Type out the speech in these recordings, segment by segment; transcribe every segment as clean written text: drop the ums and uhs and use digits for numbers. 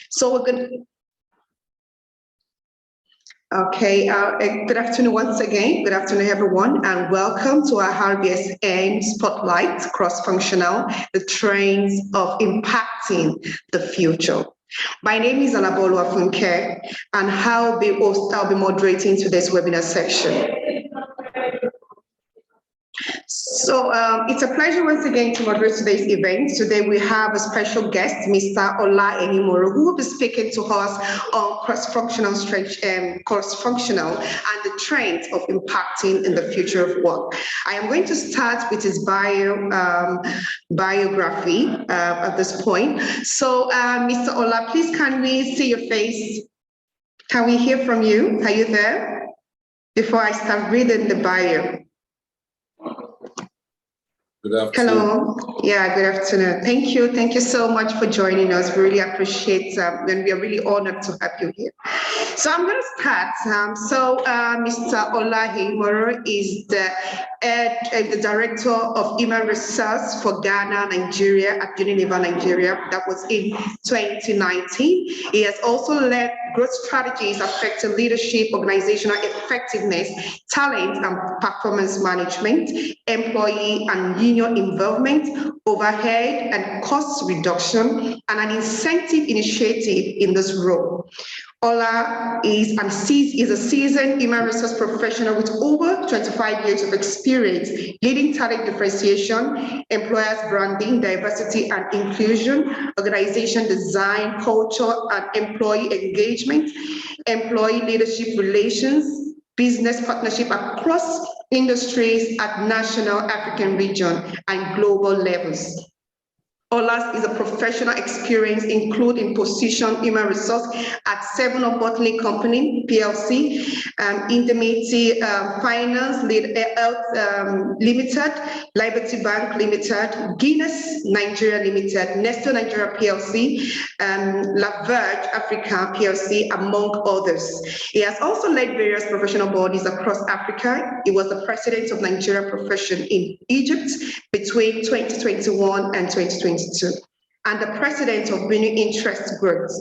So we're going to, okay, good afternoon once again. Good afternoon, everyone, and welcome to our RBSN Spotlight Cross-Functional, the trends of impacting the future. My name is Alabolu Afunke, and I'll be moderating today's webinar session. So it's a pleasure once again to moderate today's event. Today we have a special guest, Mr. Ola Enimoro, who will be speaking to us on cross-functional and the trends of impacting in the future of work. I am going to start with his biography at this point. So Mr. Ola, please can we see your face? Can we hear from you? Are you there? Before I start reading the bio. Good afternoon. Hello. Yeah, good afternoon. Thank you. Thank you so much for joining us. We really appreciate and we are really honored to have you here. So I'm going to start. Mr. Ola Enimoro is the Director of Human Resource for Ghana, Nigeria at Unilever Nigeria. That was in 2019. He has also led growth strategies affecting leadership, organizational effectiveness, talent and performance management, employee and union involvement, overhead and cost reduction, and an incentive initiative in this role. Ola is a seasoned human resource professional with over 25 years of experience leading talent differentiation, employers branding, diversity and inclusion, organization design, culture and employee engagement, employee leadership relations, business partnership across industries at national, African region, and global levels. Ola's is a professional experience including position human resource at Seven of Botley Company, PLC, Indemnity Finance Limited, Liberty Bank Limited, Guinness Nigeria Limited, Nestle Nigeria PLC, Laverge Africa PLC, among others. He has also led various professional bodies across Africa. He was the president of Nigeria Profession in Egypt between 2021 and 2022. And the president of Benin Interest Group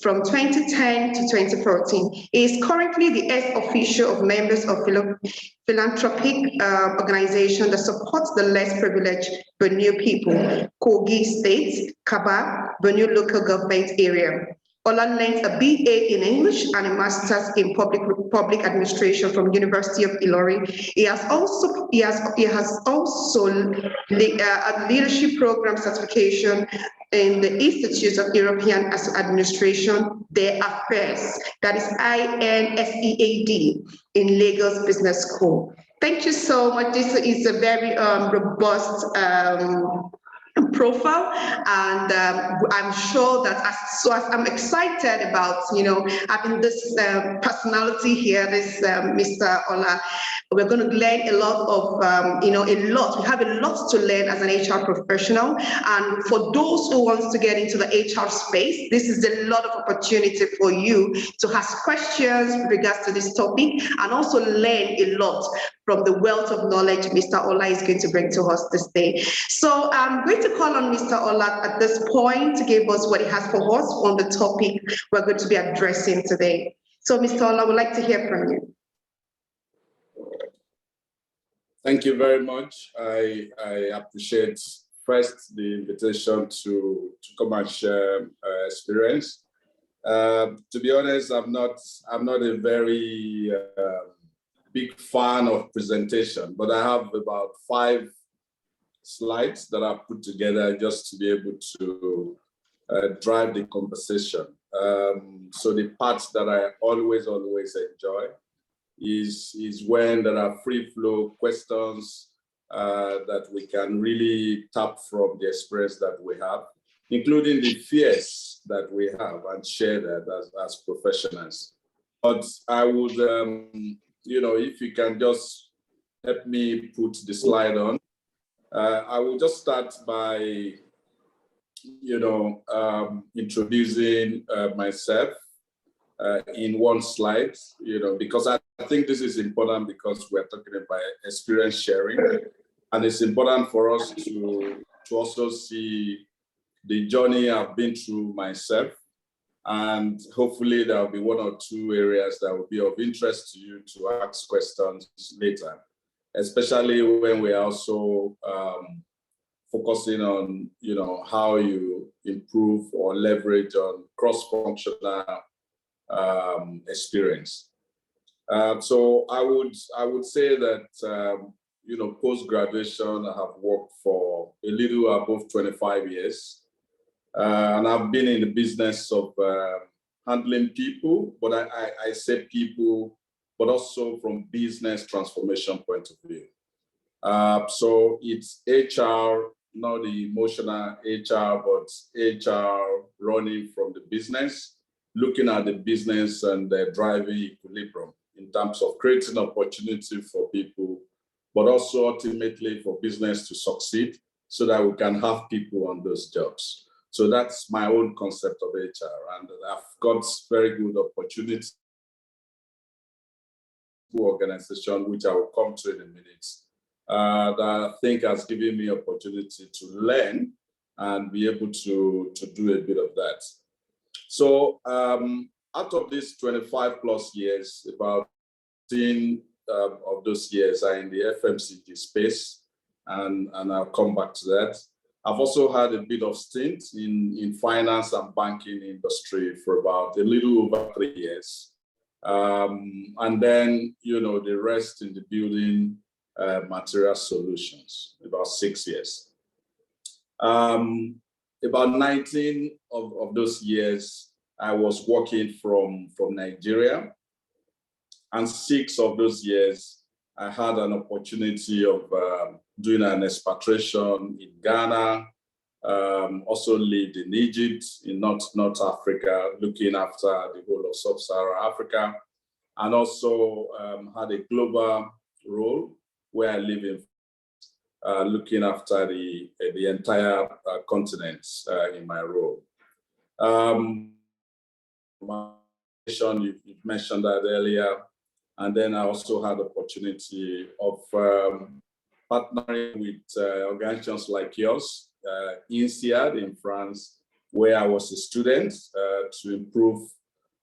from 2010 to 2014. He is currently the head official of members of philanthropic organization that supports the less privileged Benin people, Kogi State, Kaba, Benin local government area. Ola learned a BA in English and a master's in public administration from University of Ilorin. He has also a leadership program certification in the Institute of European Administration, their affairs, that is INSEAD in Lagos Business School. Thank you so much. This is a very robust profile, and I'm sure that as I'm excited about having this personality here, this Mr. Ola. We're going to learn a lot of we have a lot to learn as an HR professional, and for those who want to get into the HR space, this is a lot of opportunity for you to ask questions with regards to this topic and also learn a lot from the wealth of knowledge Mr. Ola is going to bring to us this day. So I'm going to call on Mr. Ola at this point to give us what he has for us on the topic we're going to be addressing today. So Mr. Ola, I would like to hear from you. Thank you very much. I appreciate first the invitation to come and share experience. To be honest, I'm not a very big fan of presentation, but I have about 5 slides that I've put together just to be able to drive the conversation. So the parts that I always enjoy is when there are free flow questions that we can really tap from the experience that we have, including the fears that we have and share that as professionals. But I would, if you can just help me put the slide on. I will just start by, introducing myself in one slide, because I think this is important because we're talking about experience sharing. And it's important for us to also see the journey I've been through myself. And hopefully there'll be one or two areas that will be of interest to you to ask questions later, especially when we're also focusing on, how you improve or leverage on cross-functional experience. So I would say that, post-graduation, I have worked for a little above 25 years. And I've been in the business of handling people, but I say people, but also from business transformation point of view. So it's HR, not the emotional HR, but HR running from the business, looking at the business and driving equilibrium in terms of creating opportunity for people, but also ultimately for business to succeed so that we can have people on those jobs. So that's my own concept of HR, and I've got very good opportunity organization, which I will come to in a minute, that I think has given me opportunity to learn and be able to do a bit of that. So out of these 25 plus years, about 10 of those years are in the FMCG space, and I'll come back to that. I've also had a bit of stint in finance and banking industry for about a little over 3 years. And then, the rest in the building material solutions, about 6 years. About 19 of those years, I was working from Nigeria. And 6 of those years, I had an opportunity of doing an expatriation in Ghana, also lived in Egypt, in North Africa, looking after the whole of Sub-Saharan Africa, and also had a global role where I live in, looking after the entire continent in my role. You've mentioned that earlier. And then I also had the opportunity of partnering with organizations like yours, INSEAD in France, where I was a student to improve,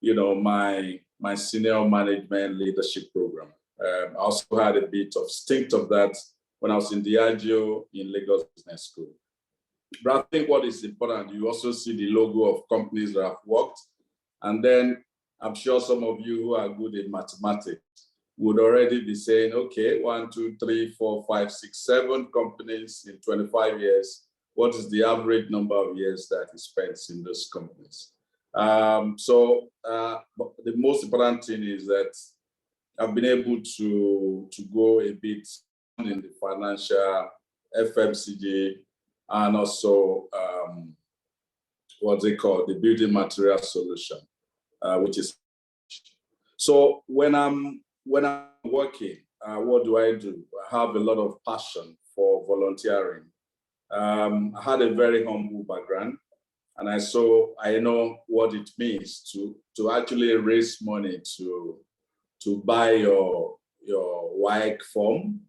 my senior management leadership program. I also had a bit of stint of that when I was in Diageo in Lagos Business School. But I think what is important, you also see the logo of companies that I've worked, and then I'm sure some of you who are good in mathematics would already be saying, okay, 1, 2, 3, 4, 5, 6, 7 companies in 25 years. What is the average number of years that is spent in those companies? So the most important thing is that I've been able to go a bit in the financial, FMCG, and also what they call the building material solution. Which is, so when I'm working, what do? I have a lot of passion for volunteering. I had a very humble background, and I know what it means to actually raise money to buy your WAEC form.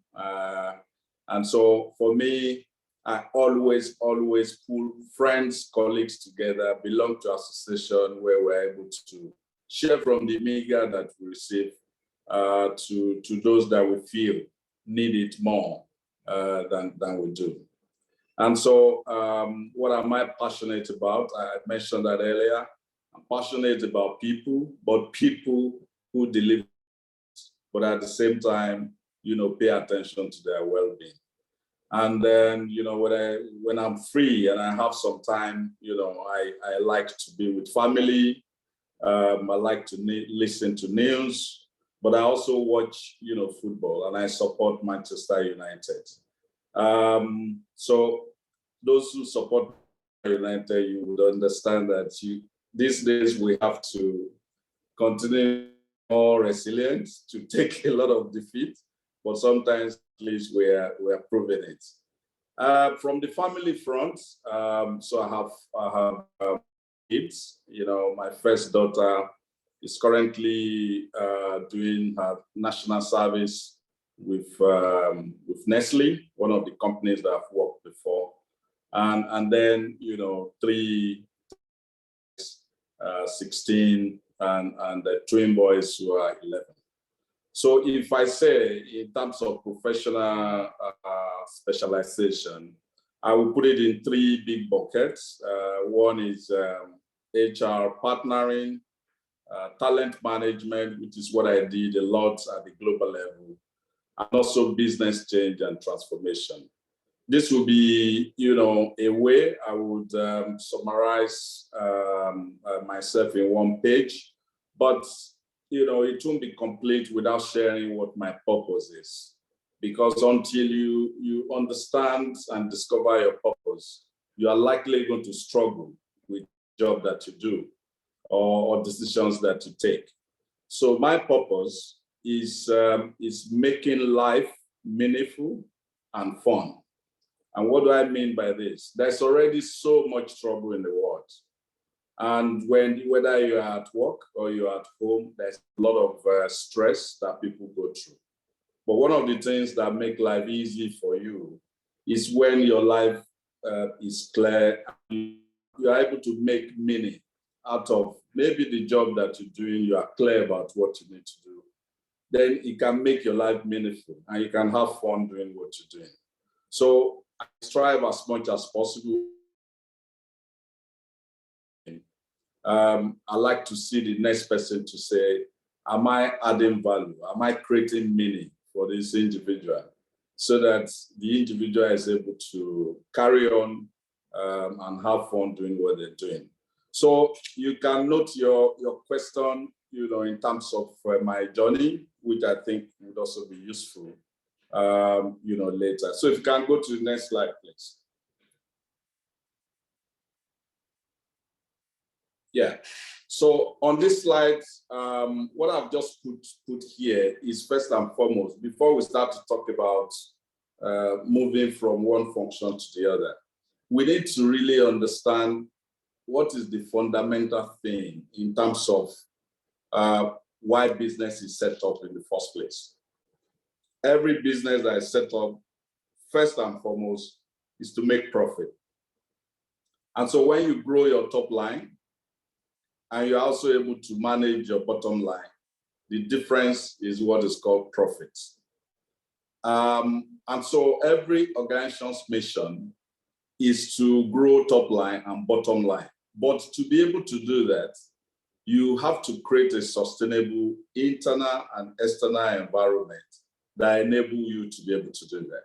And so for me, I always pull friends, colleagues together, belong to association where we're able to share from the meager that we receive to those that we feel need it more than we do. And so what am I passionate about? I mentioned that earlier. I'm passionate about people, but people who deliver, but at the same time, pay attention to their well-being. And then, when I'm free and I have some time, I like to be with family. I like to listen to news, but I also watch, football, and I support Manchester United. So those who support United, you would understand that these days we have to continue more resilient to take a lot of defeat, but sometimes at least we're proving it. From the family front, so I have kids. My first daughter is currently doing her national service with Nestle, one of the companies that I've worked before. and then, 3, 16, and the twin boys who are 11. So if I say in terms of professional specialization, I will put it in 3 big buckets. One is HR partnering, talent management, which is what I did a lot at the global level, and also business change and transformation. This will be, a way I would summarize myself in 1 page, but, it won't be complete without sharing what my purpose is. Because until you understand and discover your purpose, you are likely going to struggle with the job that you do or decisions that you take. So my purpose is making life meaningful and fun. And what do I mean by this? There's already so much trouble in the world. And whether you're at work or you're at home, there's a lot of stress that people go through. But one of the things that make life easy for you is when your life is clear, and you're able to make meaning out of maybe the job that you're doing, you are clear about what you need to do. Then it can make your life meaningful and you can have fun doing what you're doing. So I strive as much as possible. I like to see the next person to say, am I adding value? Am I creating meaning for this individual? So that the individual is able to carry on and have fun doing what they're doing. So you can note your question, in terms of my journey, which I think would also be useful, later. So if you can go to the next slide, please. Yeah. So on this slide, what I've just put here is first and foremost, before we start to talk about moving from one function to the other, we need to really understand what is the fundamental thing in terms of why business is set up in the first place. Every business that is set up, first and foremost, is to make profit. And so when you grow your top line, and you're also able to manage your bottom line, the difference is what is called profits. And so every organization's mission is to grow top line and bottom line. But to be able to do that, you have to create a sustainable internal and external environment that enable you to be able to do that.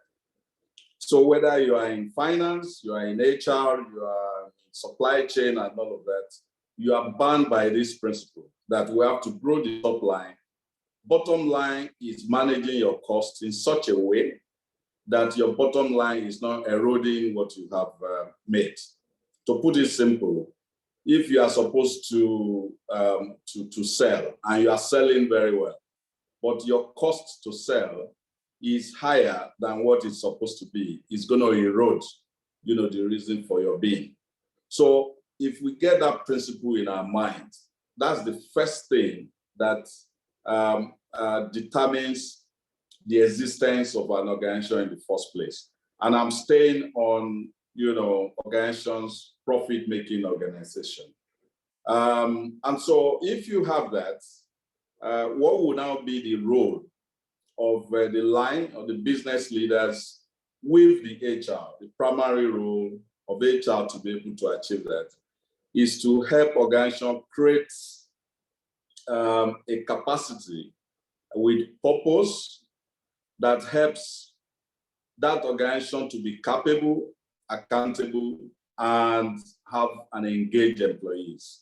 So whether you are in finance, you are in HR, you are in supply chain and all of that, you are bound by this principle that we have to grow the top line. Bottom line is managing your costs in such a way that your bottom line is not eroding what you have made. To put it simple, if you are supposed to sell and you are selling very well, but your cost to sell is higher than what it's supposed to be, it's going to erode, the reason for your being. So if we get that principle in our mind, that's the first thing that determines the existence of an organization in the first place. And I'm staying on, organizations, profit-making organization. And so if you have that, what will now be the role of the line or the business leaders with the HR? The primary role of HR to be able to achieve that is to help organizations create a capacity with purpose that helps that organization to be capable, accountable, and have an engaged employees.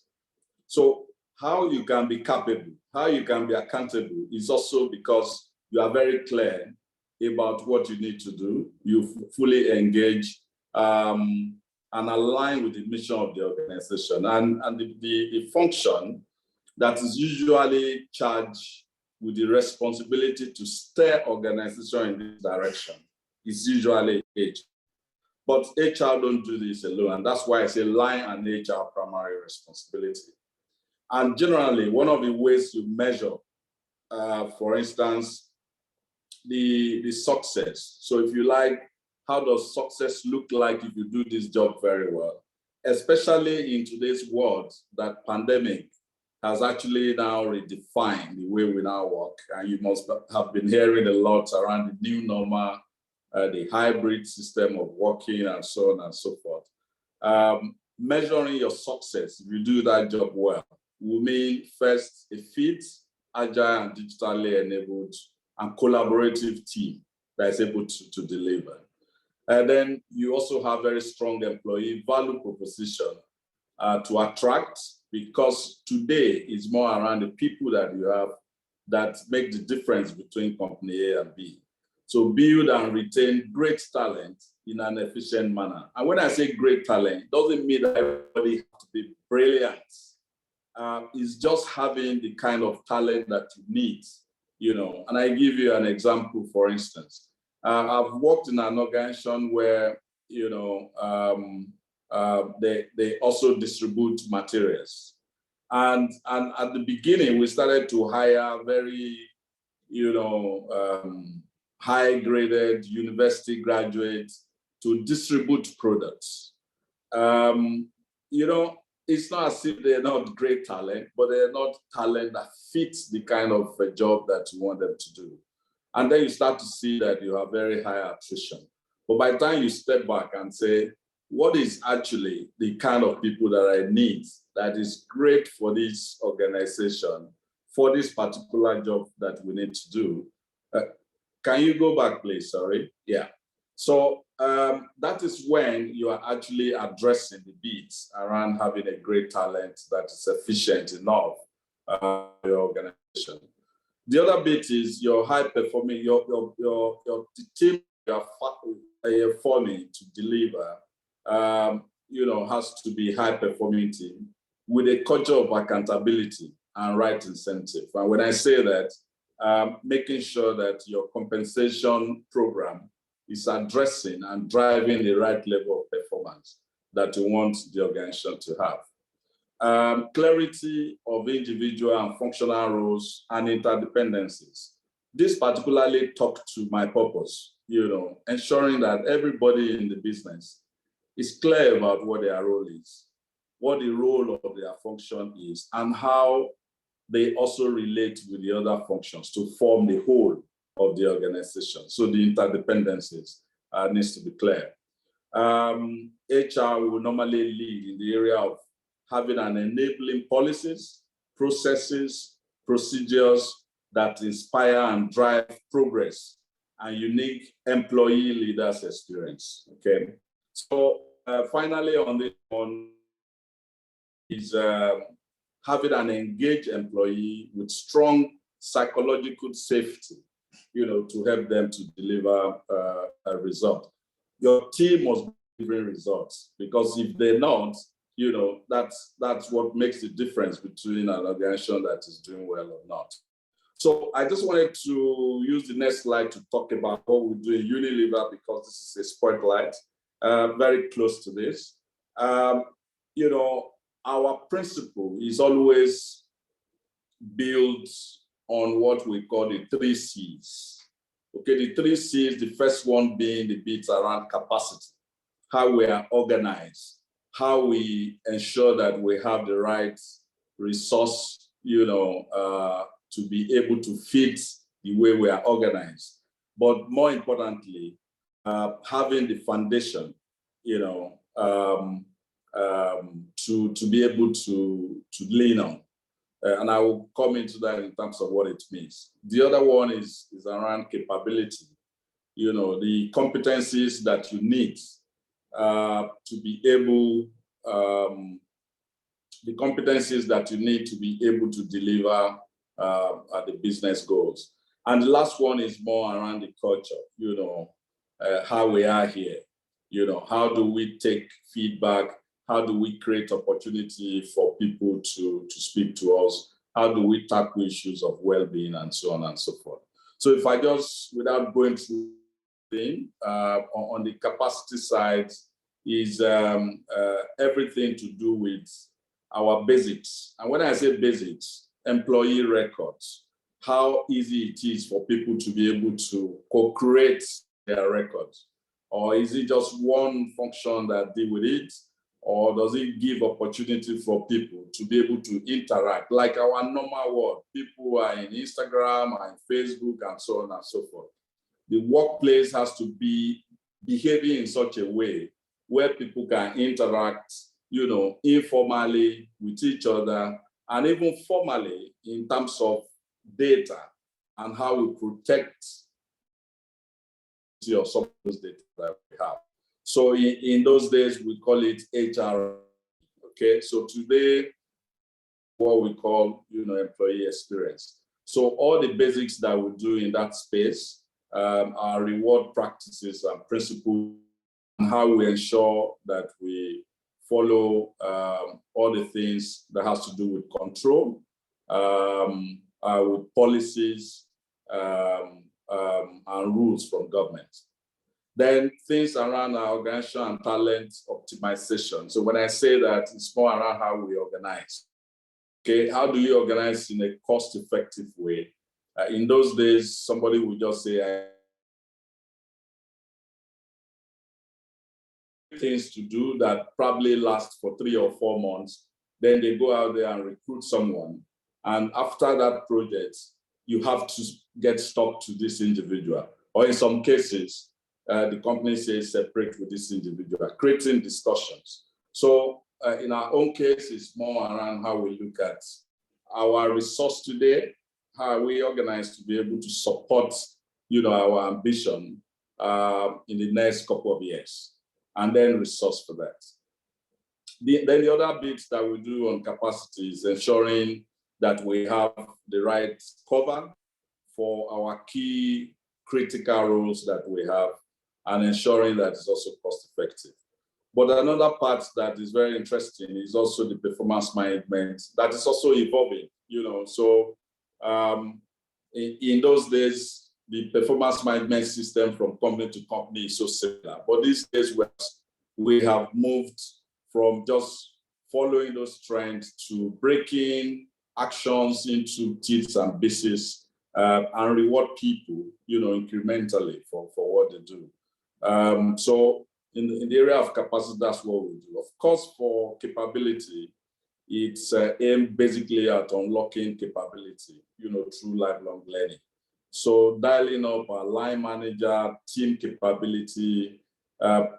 So how you can be capable, how you can be accountable is also because you are very clear about what you need to do. You fully engage and align with the mission of the organization. And the function that is usually charged with the responsibility to steer organization in this direction is usually HR. But HR don't do this alone, and that's why I say line and HR primary responsibility. And generally, one of the ways you measure, for instance, the success. So if you like, how does success look like if you do this job very well, especially in today's world that pandemic has actually now redefined the way we now work. And you must have been hearing a lot around the new normal, the hybrid system of working and so on and so forth. Measuring your success, if you do that job well, will mean first a fit, agile and digitally enabled and collaborative team that is able to deliver. And then you also have very strong employee value proposition to attract, because today is more around the people that you have that make the difference between company A and B. So build and retain great talent in an efficient manner. And when I say great talent, it doesn't mean that everybody has to be brilliant. It's just having the kind of talent that you need, you know. And I give you an example, for instance. I've worked in an organization where, you know, they also distribute materials. And at the beginning, we started to hire very, you know, high-graded university graduates to distribute products. You know, it's not as if they're not great talent, but they're not talent that fits the kind of a job that you want them to do. And then you start to see that you have very high attrition. But by the time you step back and say, what is actually the kind of people that I need that is great for this organization, for this particular job that we need to do? Can you go back, please? Sorry. Yeah. So that is when you are actually addressing the beats around having a great talent that is efficient enough for your organization. The other bit is your high performing, the team you're forming to deliver, you know, has to be high performing team with a culture of accountability and right incentive. And when I say that, making sure that your compensation program is addressing and driving the right level of performance that you want the organization to have. Clarity of individual and functional roles and interdependencies. This particularly talked to my purpose, you know, ensuring that everybody in the business is clear about what their role is, what the role of their function is, and how they also relate with the other functions to form the whole of the organization. So the interdependencies needs to be clear. HR will normally lead in the area of having an enabling policies, processes, procedures that inspire and drive progress and unique employee leaders experience, okay? So finally on this one is having an engaged employee with strong psychological safety, you know, to help them to deliver a result. Your team must be delivering results, because if they're not, you know, that's what makes the difference between an organization that is doing well or not. So I just wanted to use the next slide to talk about what we do in Unilever, because this is a spotlight, very close to this. You know, our principle is always built on what we call the 3 C's. Okay, the 3 C's, the first one being the bit around capacity, how we are organized, how we ensure that we have the right resource, you know, to be able to fit the way we are organized. But more importantly, having the foundation, you know, to be able to lean on. And I will come into that in terms of what it means. The other one is around capability, you know, the competencies that you need to be able, the competencies that you need to be able to deliver the business goals. And the last one is more around the culture, you know, how we are here, you know, how do we take feedback? How do we create opportunity for people to speak to us? How do we tackle issues of well-being and so on and so forth? So if I just, without going through thing, on the capacity side is everything to do with our basics. And when I say basics, employee records, how easy it is for people to be able to co-create their records. Or is it just one function that deal with it? Or does it give opportunity for people to be able to interact like our normal world? People are in Instagram and Facebook and so on and so forth. The workplace has to be behaving in such a way where people can interact, informally with each other, and even formally in terms of data and how we protect or some of those data that we have. So in those days, we call it HR. Okay, so today, what we call, employee experience. So all the basics that we do in that space are reward practices and principles, and how we ensure that we follow all the things that has to do with control, with policies, and rules from government. Then things around our organization and talent optimization. So when I say that, it's more around how we organize. Okay, how do you organize in a cost-effective way? In those days, somebody would just say, things to do that probably last for 3 or 4 months. Then they go out there and recruit someone. And after that project, you have to get stuck to this individual. Or in some cases, the company says separate with this individual, creating discussions. So in our own case, it's more around how we look at our resource today, how we organize to be able to support, our ambition in the next couple of years, and then resource for that. Then the other bits that we do on capacity is ensuring that we have the right cover for our key critical roles that we have, and ensuring that it's also cost effective. But another part that is very interesting is also the performance management that is also evolving, So in those days, the performance management system from company to company is so similar. But these days, we have moved from just following those trends to breaking actions into tips and bases and reward people, incrementally for what they do. So in the area of capacity, that's what we do. Of course, for capability, it's aimed basically at unlocking capability, through lifelong learning. So dialing up our line manager, team capability,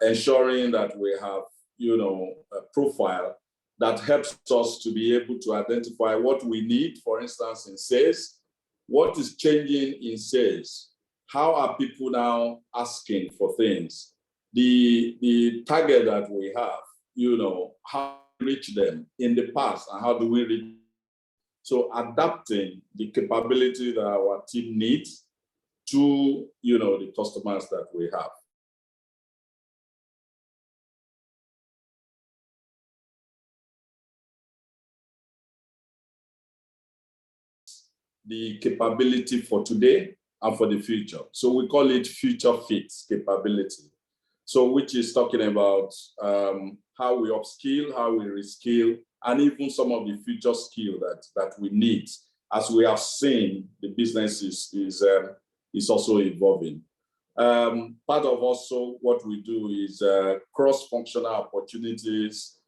ensuring that we have, a profile that helps us to be able to identify what we need, for instance, in sales, what is changing in sales, how are people now asking for things, the target that we have, how do we reach them in the past and how do we reach them? So adapting the capability that our team needs to, the customers that we have. The capability for today and for the future. So we call it future fit capability. So which is talking about how we upskill, how we reskill, and even some of the future skill that we need. As we have seen, the business is also evolving. Part of also what we do is cross-functional opportunities,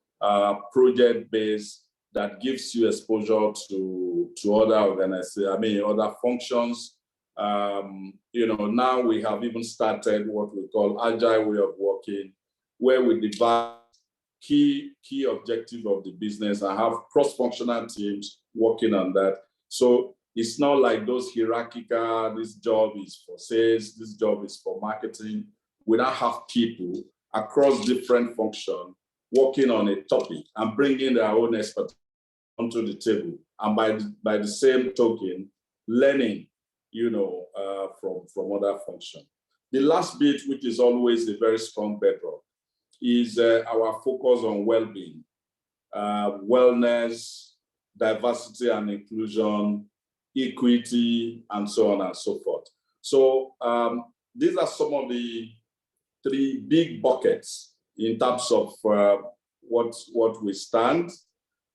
project-based, that gives you exposure to other organizations, other functions. Now we have even started what we call agile way of working, where we divide key objective of the business and have cross-functional teams working on that. So it's not like those hierarchical, this job is for sales, this job is for marketing. We now have people across different functions working on a topic and bringing their own expertise onto the table. And by the same token, learning, from other functions. The last bit, which is always a very strong bedrock, is our focus on well-being, wellness, diversity and inclusion, equity, and so on and so forth. So these are some of the 3 big buckets in terms of what we stand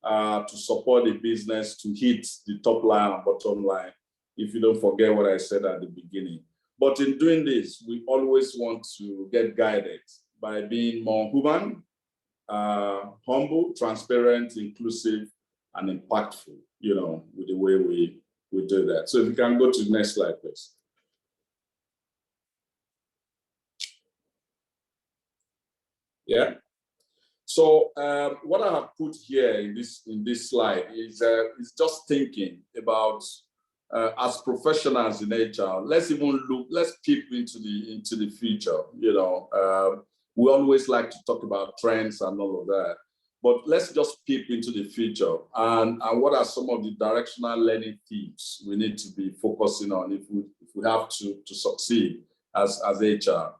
to support the business to hit the top line and bottom line, if you don't forget what I said at the beginning. But in doing this, we always want to get guided by being more human, humble, transparent, inclusive, and impactful, with the way we do that. So if you can go to the next slide, please. Yeah. So what I have put here in this slide is just thinking about as professionals in HR. Let's peep into the future. We always like to talk about trends and all of that, but let's just peep into the future and what are some of the directional learning themes we need to be focusing on if we have to succeed as HR.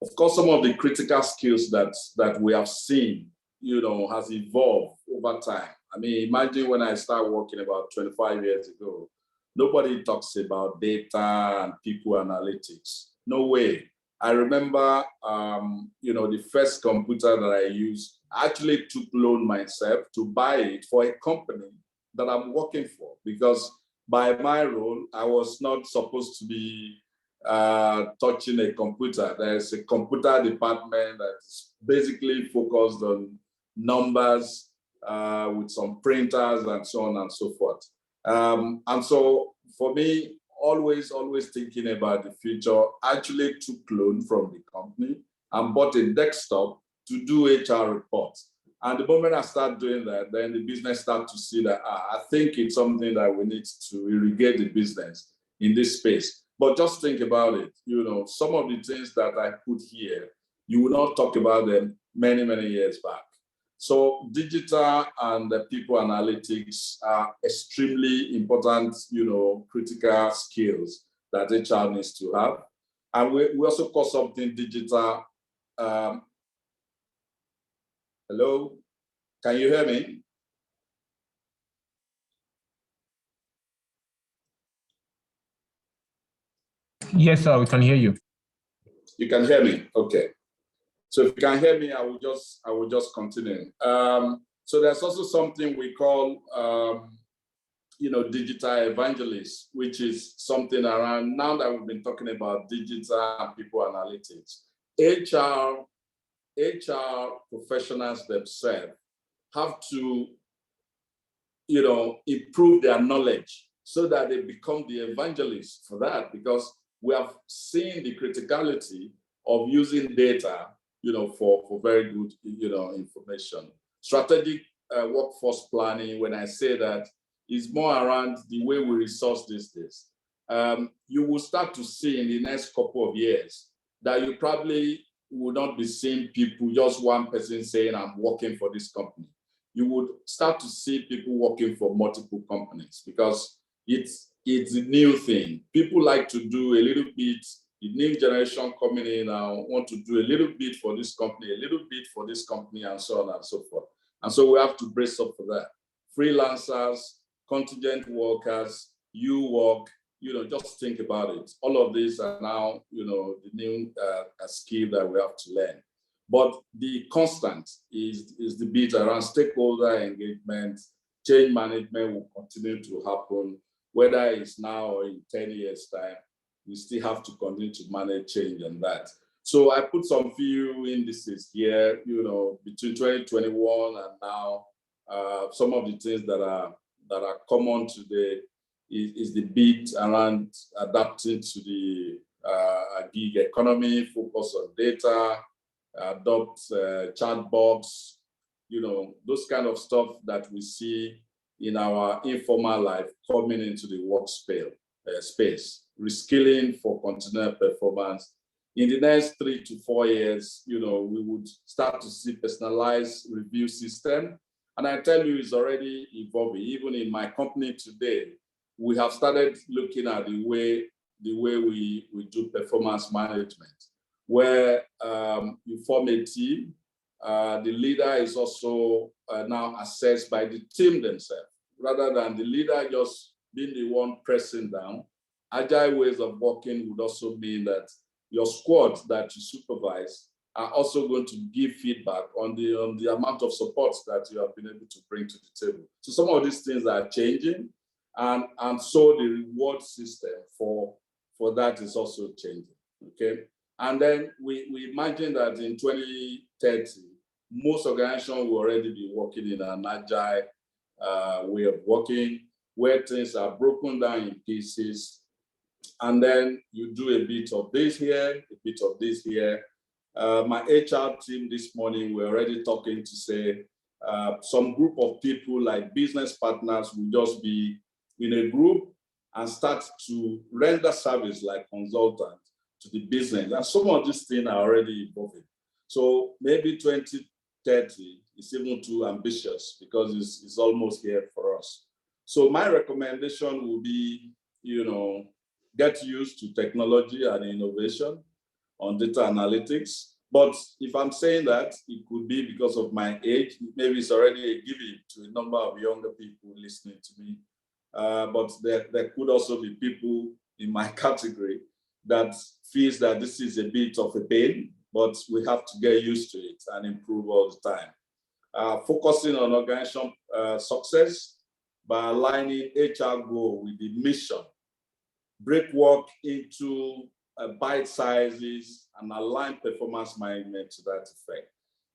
Of course, some of the critical skills that we have seen, has evolved over time. I mean, imagine when I started working about 25 years ago, nobody talks about data and people analytics. No way. I remember, the first computer that I used, I actually took loan myself to buy it for a company that I'm working for, because by my role, I was not supposed to be touching a computer. There's a computer department that's basically focused on numbers with some printers and so on and so forth. And so for me, always thinking about the future, actually took loan from the company and bought a desktop to do HR reports. And the moment I start doing that, then the business start to see that I think it's something that we need to irrigate the business in this space. But just think about it, some of the things that I put here, you will not talk about them many, many years back. So digital and the people analytics are extremely important, critical skills that HR needs to have. And we also call something digital. Hello, can you hear me? Yes, sir, we can hear you. You can hear me, okay. So if you can hear me, I will just continue. So there's also something we call, digital evangelists, which is something around now that we've been talking about digital and people analytics. HR professionals themselves have to, improve their knowledge so that they become the evangelists for that, because we have seen the criticality of using data, for very good, information. Strategic workforce planning, when I say that, is more around the way we resource these days. You will start to see in the next couple of years that you probably will not be seeing people, just one person saying, I'm working for this company. You would start to see people working for multiple companies, because it's a new thing. People like to do a little bit. The new generation coming in now want to do a little bit for this company, a little bit for this company, and so on and so forth. And so we have to brace up for that. Freelancers, contingent workers, you work, just think about it. All of these are now, the new skill that we have to learn. But the constant is the bit around stakeholder engagement. Change management will continue to happen, whether it's now or in 10 years' time. We still have to continue to manage change and that. So I put some few indices here, between 2021 and now. Some of the things that are common today is the bit around adapting to the gig economy, focus on data, adopt chatbots, those kind of stuff that we see in our informal life coming into the workspace space. Reskilling for continual performance. In the next 3 to 4 years, we would start to see personalized review system. And I tell you, it's already evolving. Even in my company today, we have started looking at the way we do performance management, where you form a team. The leader is also now assessed by the team themselves, rather than the leader just being the one pressing down. Agile ways of working would also mean that your squad that you supervise are also going to give feedback on the amount of support that you have been able to bring to the table. So some of these things are changing, and so the reward system for for that is also changing, okay? And then we imagine that in 2030, most organizations will already be working in an agile way of working, where things are broken down in pieces, and then you do a bit of this here, a bit of this here. My HR team this morning, we're already talking to say some group of people like business partners will just be in a group and start to render service like consultants to the business. And some of these things are already evolving. So maybe 2030 is even too ambitious because it's almost here for us. So my recommendation will be, get used to technology and innovation on data analytics. But if I'm saying that, it could be because of my age. Maybe it's already a given to a number of younger people listening to me. But there could also be people in my category that feels that this is a bit of a pain, but we have to get used to it and improve all the time. Focusing on organization success by aligning HR goal with the mission, break work into bite sizes and align performance management to that effect.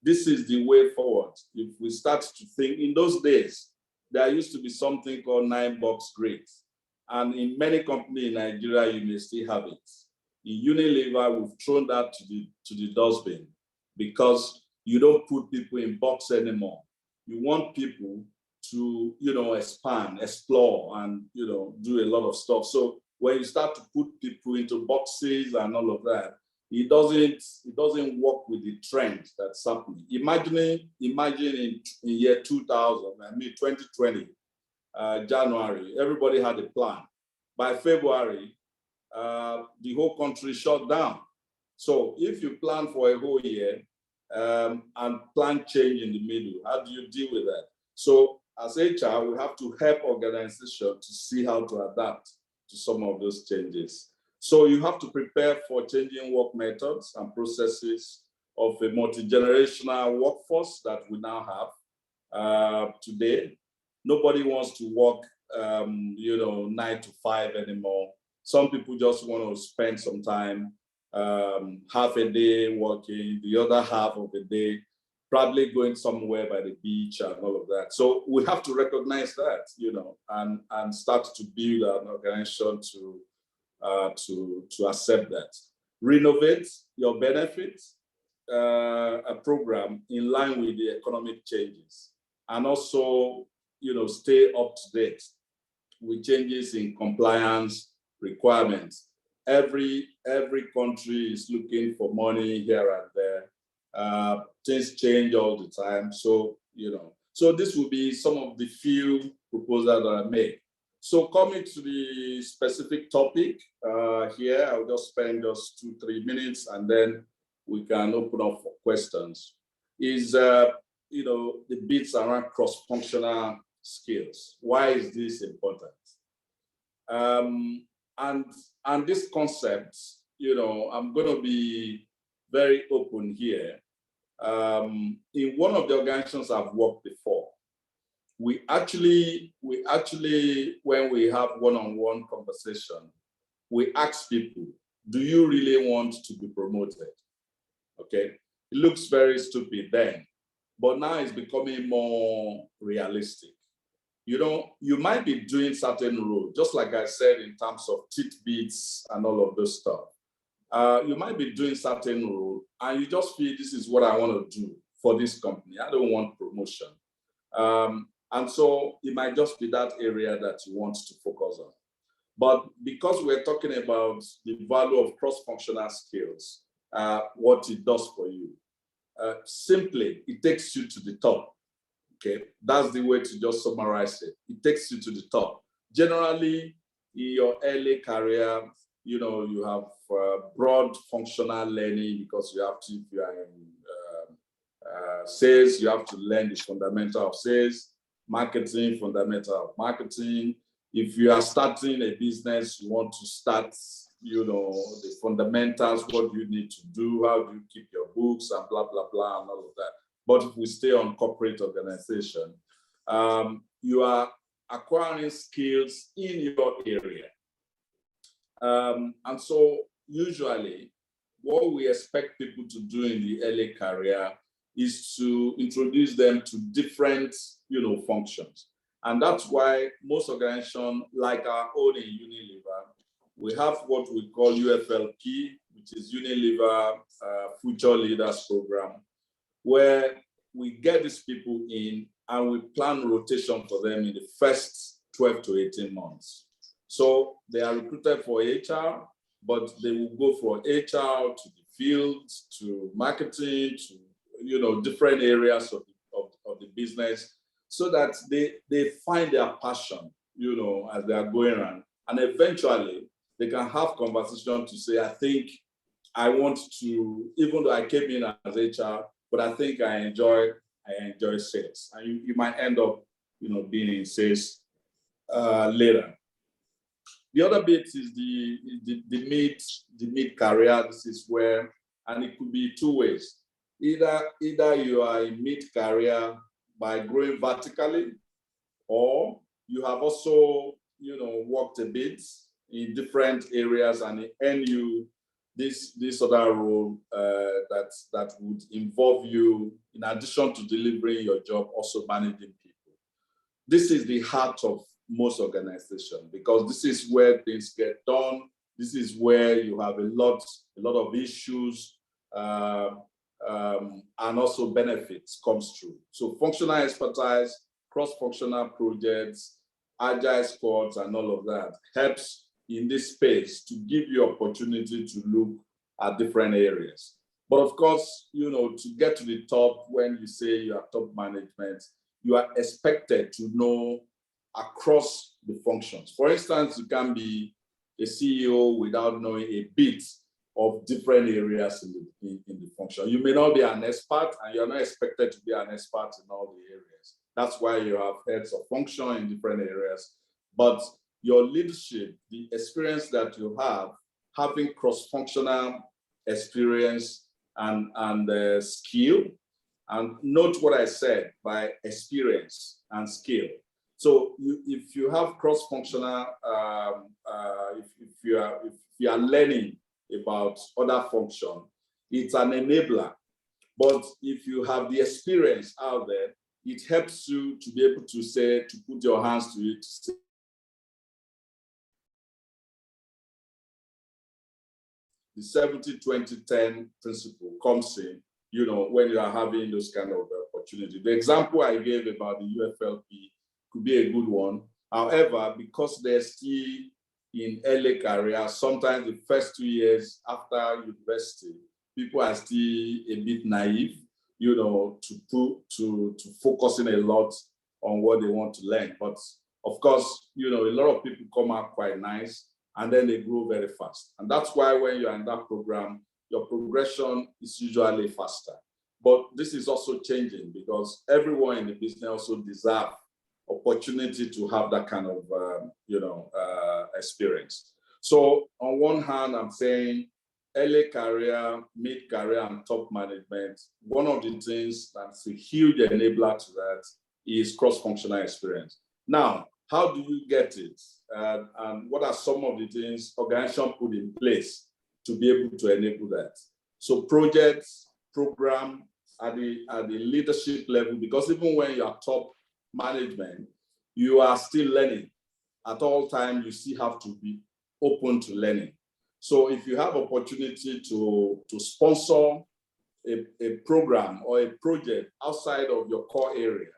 This is the way forward. If we start to think, in those days, there used to be something called 9-box grade. And in many companies in Nigeria, you may still have it. In Unilever, we've thrown that to the dustbin because you don't put people in box anymore. You want people to, expand, explore, and, do a lot of stuff. So when you start to put people into boxes and all of that, it doesn't work with the trend that's happening. Imagine in year 2000, 2020, January, everybody had a plan. By February, the whole country shut down. So if you plan for a whole year and plan change in the middle, how do you deal with that? So as HR, we have to help organizations to see how to adapt to some of those changes. So you have to prepare for changing work methods and processes of a multi-generational workforce that we now have today. Nobody wants to work, 9 to 5 anymore. Some people just want to spend some time, half a day working, the other half of the day probably going somewhere by the beach and all of that. So we have to recognize that, and start to build an organization to accept that. Renovate your benefits, a program in line with the economic changes, and also, stay up to date with changes in compliance requirements. Every country is looking for money here and there. Things change all the time. So, so this will be some of the few proposals that I make. So coming to the specific topic here, I'll just spend just 2-3 minutes and then we can open up for questions. Is, the bits around cross-functional skills. Why is this important? And this concept, I'm going to be very open here. In one of the organizations I've worked before, we actually, when we have one-on-one conversation, we ask people, do you really want to be promoted? Okay, it looks very stupid then, but now it's becoming more realistic. You might be doing certain roles, just like I said, in terms of tidbits and all of those stuff. You might be doing certain roles and you just feel this is what I want to do for this company. I don't want promotion. And so it might just be that area that you want to focus on. But because we're talking about the value of cross-functional skills, what it does for you, simply, it takes you to the top. Okay, that's the way to just summarize it. It takes you to the top. Generally, in your early career, you have broad functional learning because you have to, if you are in sales, you have to learn the fundamental of sales, marketing, fundamental of marketing. If you are starting a business, you want to start, the fundamentals, what do you need to do, how do you keep your books and blah, blah, blah, and all of that. But if we stay on corporate organization, you are acquiring skills in your area. And so usually what we expect people to do in the early career is to introduce them to different, functions. And that's why most organizations like our own in Unilever, we have what we call UFLP, which is Unilever Future Leaders Program, where we get these people in and we plan rotation for them in the first 12 to 18 months. So they are recruited for HR, but they will go from HR to the field, to marketing, to different areas of the business, so that they find their passion, as they are going around. And eventually they can have conversation to say, I think I want to, even though I came in as HR, but I think I enjoy sales. And you might end up, being in sales later. The other bit is the mid career. This is where, and it could be two ways. Either you are in mid career by growing vertically, or you have also, worked a bit in different areas and earn you this other role that would involve you, in addition to delivering your job, also managing people. This is the heart of most organizations, because this is where things get done. This is where you have a lot of issues and also benefits comes through. So functional expertise, cross-functional projects, agile squads, and all of that helps in this space to give you opportunity to look at different areas. But of course, to get to the top, when you say you are top management, you are expected to know across the functions. For instance, you can be a CEO without knowing a bit of different areas in the function. You may not be an expert, and you're not expected to be an expert in all the areas. That's why you have heads of function in different areas. But your leadership, the experience that you have, having cross-functional experience and skill, and note what I said by experience and skill. So if you have cross-functional, if you are learning about other function, it's an enabler. But if you have the experience out there, it helps you to be able to say, to put your hands to it, to say, the 70-20-10 principle comes in, when you are having those kind of opportunities. The example I gave about the UFLP could be a good one. However, because they're still in early career, sometimes the first 2 years after university, people are still a bit naive, to focusing a lot on what they want to learn. But of course, a lot of people come out quite nice, and then they grow very fast. And that's why when you're in that program, your progression is usually faster. But this is also changing, because everyone in the business also deserves opportunity to have that kind of, experience. So on one hand, I'm saying early career, mid-career, and top management, one of the things that's a huge enabler to that is cross-functional experience. Now, how do you get it? And what are some of the things organizations put in place to be able to enable that? So projects, program at the leadership level, because even when you are top management, you are still learning. At all times, you still have to be open to learning. So if you have opportunity to sponsor a program or a project outside of your core area,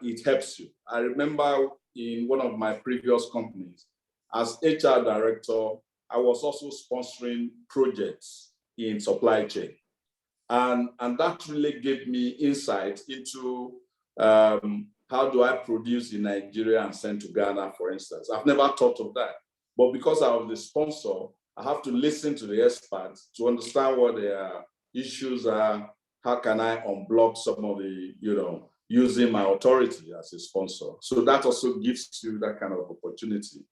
it helps you. I remember in one of my previous companies, as HR director, I was also sponsoring projects in supply chain. And that really gave me insight into how do I produce in Nigeria and send to Ghana, for instance. I've never thought of that. But because I was the sponsor, I have to listen to the experts to understand what their issues are. How can I unblock some of the, using my authority as a sponsor? So that also gives you that kind of opportunity.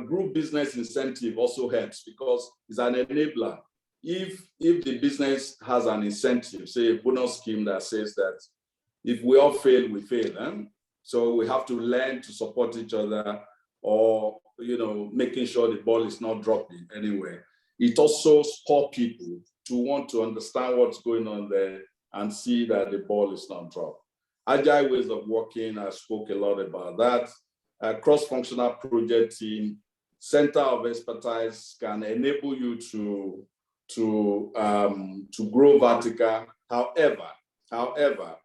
Group business incentive also helps, because it's an enabler. If the business has an incentive, say a bonus scheme that says that if we all fail, we fail. So we have to learn to support each other, or making sure the ball is not dropping anywhere. It also spurs people to want to understand what's going on there and see that the ball is not dropped. Agile ways of working, I spoke a lot about that. A cross-functional project team, center of expertise can enable you to grow vertical. However,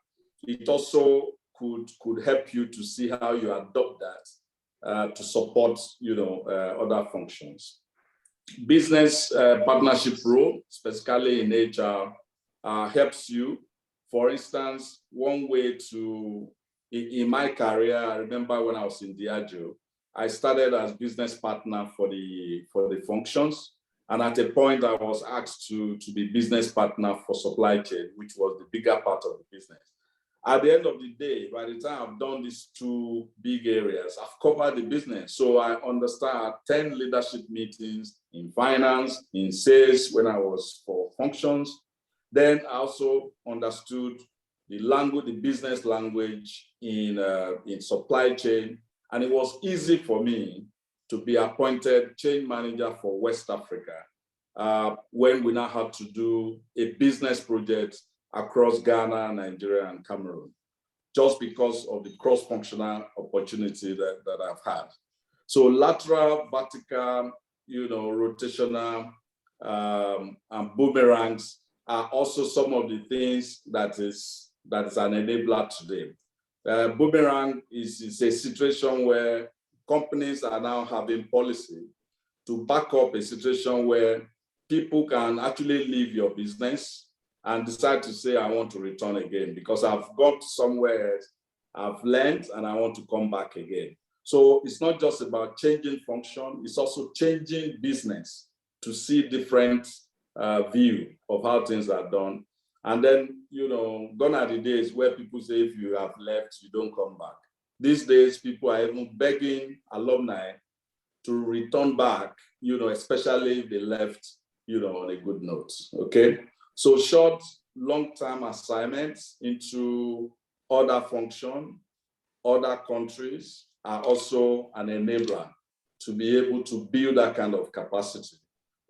it also could help you to see how you adopt that to support other functions. Business partnership role, specifically in HR, helps you. For instance, one way in my career, I remember when I was in Diageo, I started as business partner for the functions. And at a point, I was asked to be business partner for supply chain, which was the bigger part of the business. At the end of the day, by the time I've done these two big areas, I've covered the business. So I understand 10 leadership meetings in finance, in sales when I was for functions. Then I also understood the business language in supply chain. And it was easy for me to be appointed chain manager for West Africa when we now had to do a business project across Ghana, Nigeria, and Cameroon, just because of the cross-functional opportunity that I've had. So lateral, vertical, rotational, and boomerangs are also some of the things that is an enabler today. Boomerang is a situation where companies are now having policy to back up a situation where people can actually leave your business and decide to say, I want to return again because I've got somewhere I've learned and I want to come back again. So it's not just about changing function, it's also changing business to see different view of how things are done. And then, gone are the days where people say, if you have left, you don't come back. These days, people are even begging alumni to return back, especially if they left, on a good note, okay? So short, long-term assignments into other function, other countries are also an enabler to be able to build that kind of capacity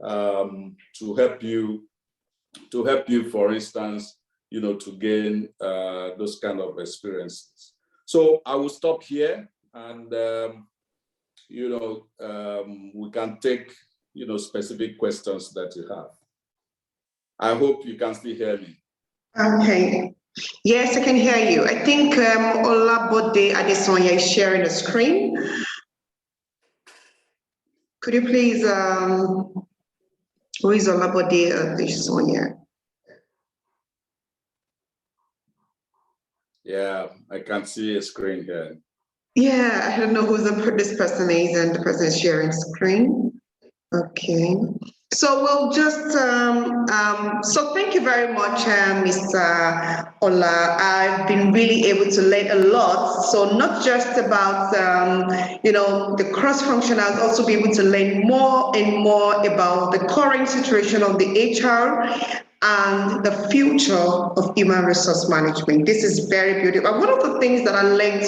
to help you, for instance, to gain those kind of experiences. So I will stop here and, we can take, specific questions that you have. I hope you can still hear me. Okay. Yes, I can hear you. I think Olabode Adesanya is sharing the screen. Could you please, who is Olabode Adesanya? Yeah, I can see a screen here. Yeah, I don't know who this person is, and the person is sharing screen. Okay. So we'll just, so thank you very much, Mr. Ola. I've been really able to learn a lot. So not just about, the cross-functionals, also be able to learn more and more about the current situation of the HR and the future of human resource management. This is very beautiful. And one of the things that I learned,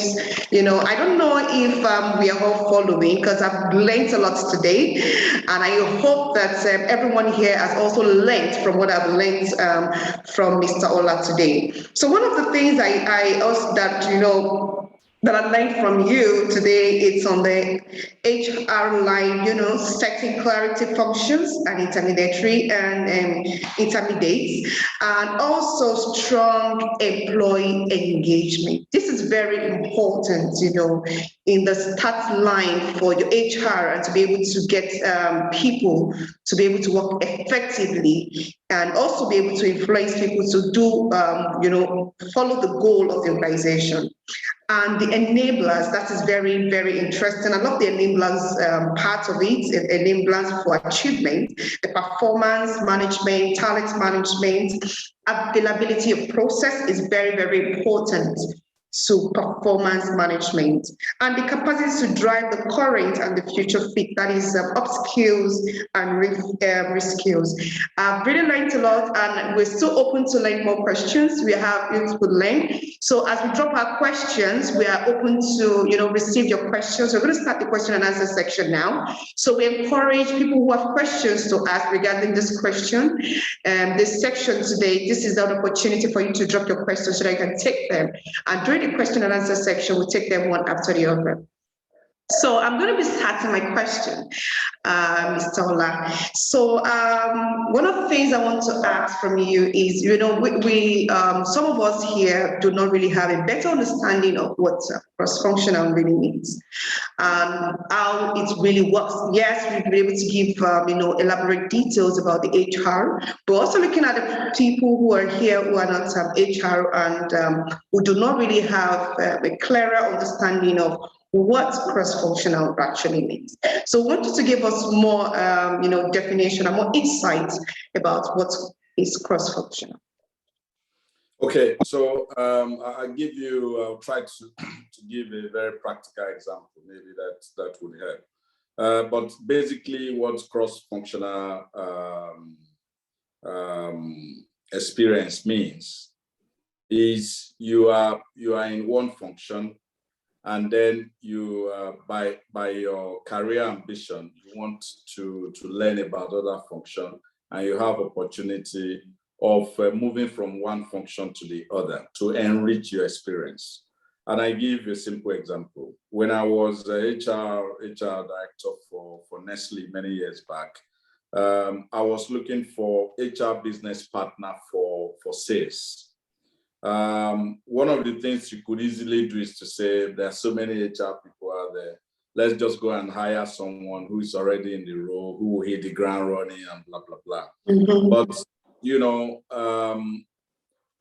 I don't know if we are all following, because I've learned a lot today, and I hope that everyone here has also learned from what I've learned from Mr. Ola today. So one of the things I also that I learned from you today, it's on the HR line, setting clarity functions and intermediaries, and also strong employee engagement. This is very important, in the start line for your HR, and to be able to get people to be able to work effectively, and also be able to influence people to do, follow the goal of the organization. And the enablers, that is very, very interesting. I love the enablers part of it, enablers for achievement, the performance management, talent management, availability of process is very, very important. to performance management, and the capacity to drive the current and the future fit, that is upskills and reskills. I've really learned a lot, and we're still open to learn more questions. We have beautiful learn. So as we drop our questions, we are open to receive your questions. We're going to start the question and answer section now. So we encourage people who have questions to ask regarding this question. This section today, this is an opportunity for you to drop your questions so that you can take them. And during the question and answer section, we'll take them one after the other. So I'm going to be starting my question, Mr. Ola. So one of the things I want to ask from you is, we some of us here do not really have a better understanding of what cross-functional really means, how it really works. Yes, we've been able to give elaborate details about the HR, but also looking at the people who are here who are not HR and who do not really have a clearer understanding of what cross-functional actually means. So I want you to give us more, definition and more insights about what is cross-functional. Okay, so I'll try to give a very practical example, maybe that would help. But basically what cross-functional experience means is you are in one function, and then you, by your career ambition, you want to learn about other function, and you have opportunity of moving from one function to the other to enrich your experience. And I give you a simple example. When I was HR director for Nestle many years back, I was looking for HR business partner for sales. One of the things you could easily do is to say, there are so many HR people out there, let's just go and hire someone who is already in the role, who will hit the ground running and blah, blah, blah. Mm-hmm. But,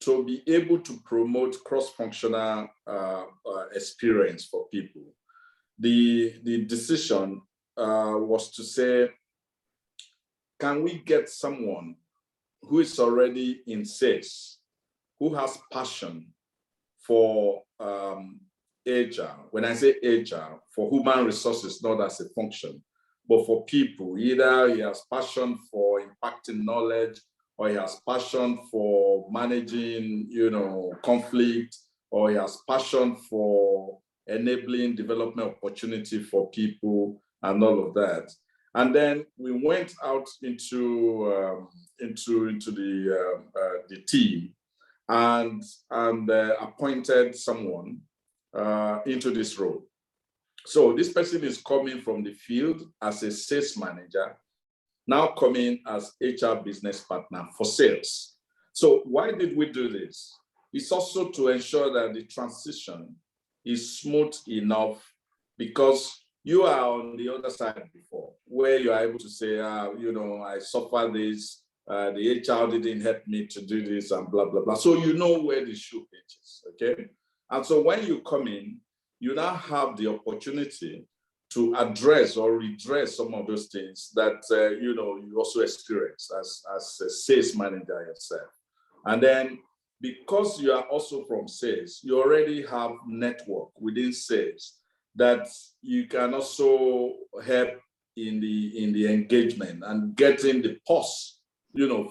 to be able to promote cross-functional experience for people, the decision was to say, can we get someone who is already in sales, who has passion for HR? When I say HR, for human resources, not as a function, but for people. Either he has passion for impacting knowledge, or he has passion for managing, conflict, or he has passion for enabling development opportunity for people and all of that. And then we went out into the team and appointed someone into this role. So this person is coming from the field as a sales manager, now coming as HR business partner for sales. So why did we do this? It's also to ensure that the transition is smooth enough, because you are on the other side before, where you are able to say, I suffer this, the HR didn't help me to do this and blah, blah, blah. So you know where the shoe pinches, okay? And so when you come in, you now have the opportunity to address or redress some of those things that, you also experience as a sales manager yourself. And then because you are also from sales, you already have network within sales that you can also help in the engagement and getting the pulse,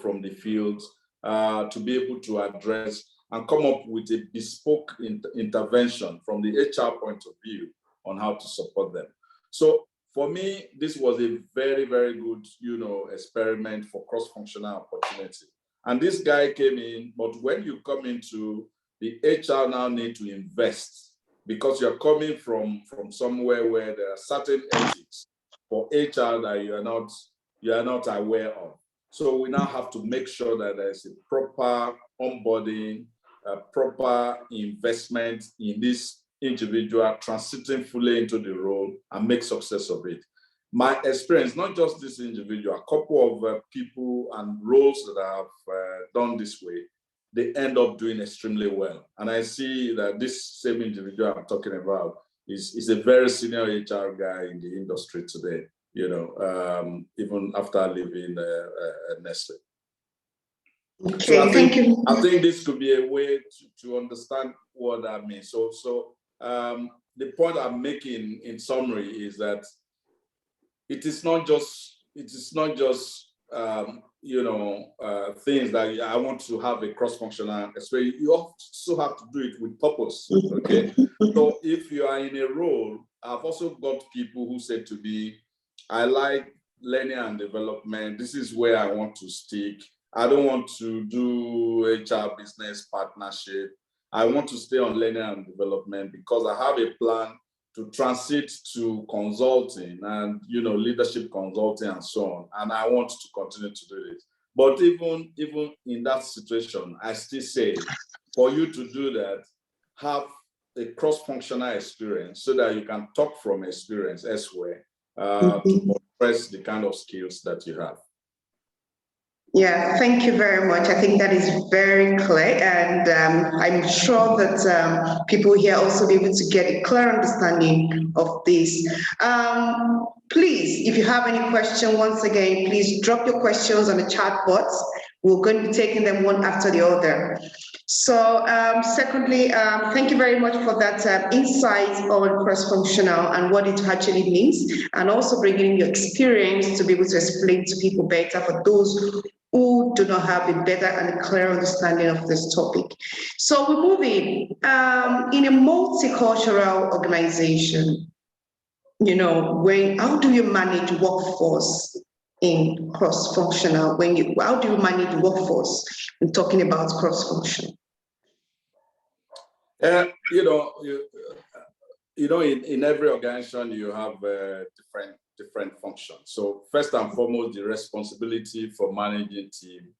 from the field to be able to address and come up with a bespoke intervention from the HR point of view on how to support them. So for me, this was a very, very good, experiment for cross-functional opportunity. And this guy came in, but when you come into the HR now need to invest, because you're coming from somewhere where there are certain ethics for HR that you are not aware of. So we now have to make sure that there's a proper onboarding, a proper investment in this individual transiting fully into the role and make success of it. My experience, not just this individual, a couple of people and roles that I have done this way, they end up doing extremely well. And I see that this same individual I'm talking about is a very senior HR guy in the industry today, even after leaving Nestle. Okay, I thank you. think this could be a way to understand what that means. The point I'm making in summary is that it is not just things that I want to have a cross-functional experience. You also have to do it with purpose. Okay. So if you are in a role, I've also got people who say to me, I like learning and development. This is where I want to stick. I don't want to do HR business partnership. I want to stay on learning and development because I have a plan to transit to consulting and leadership consulting and so on. And I want to continue to do this. But even in that situation, I still say for you to do that, have a cross-functional experience so that you can talk from experience elsewhere to express the kind of skills that you have. Yeah, thank you very much. I think that is very clear, and I'm sure that people here also be able to get a clear understanding of this. Please, if you have any question, once again, please drop your questions on the chat box. We're going to be taking them one after the other. So secondly, thank you very much for that insight on cross-functional and what it actually means, and also bringing your experience to be able to explain to people better for those who do not have a better and a clear understanding of this topic. So we're moving in a multicultural organization. How do you manage workforce in cross-functional? How do you manage workforce when talking about cross-functional? In every organization you have different functions. So first and foremost, the responsibility for managing team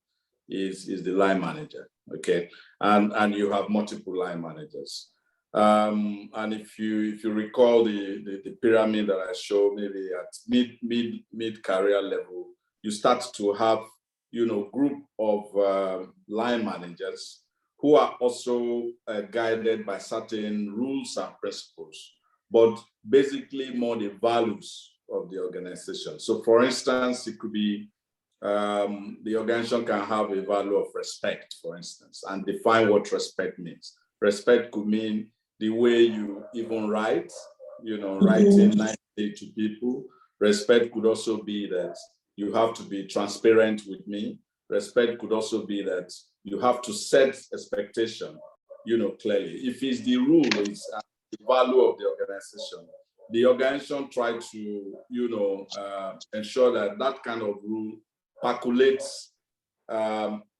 is the line manager. Okay, and you have multiple line managers. And if you recall the pyramid that I showed, maybe at mid career level, you start to have group of line managers who are also guided by certain rules and principles, but basically more the values of the organization. So for instance, it could be the organization can have a value of respect, for instance, and define what respect means. Respect could mean the way you even write, writing nicely to people. Respect could also be that you have to be transparent with me. Respect could also be that you have to set expectation, clearly. If it's the rule, it's the value of the organization try to, ensure that kind of rule percolates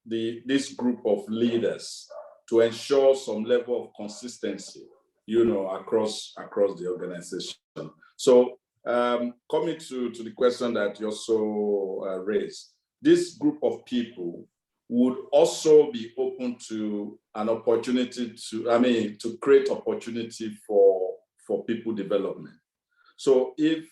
this group of leaders to ensure some level of consistency, across the organization. So coming to the question that you also raised, this group of people would also be open to an opportunity to create opportunity for people development. So if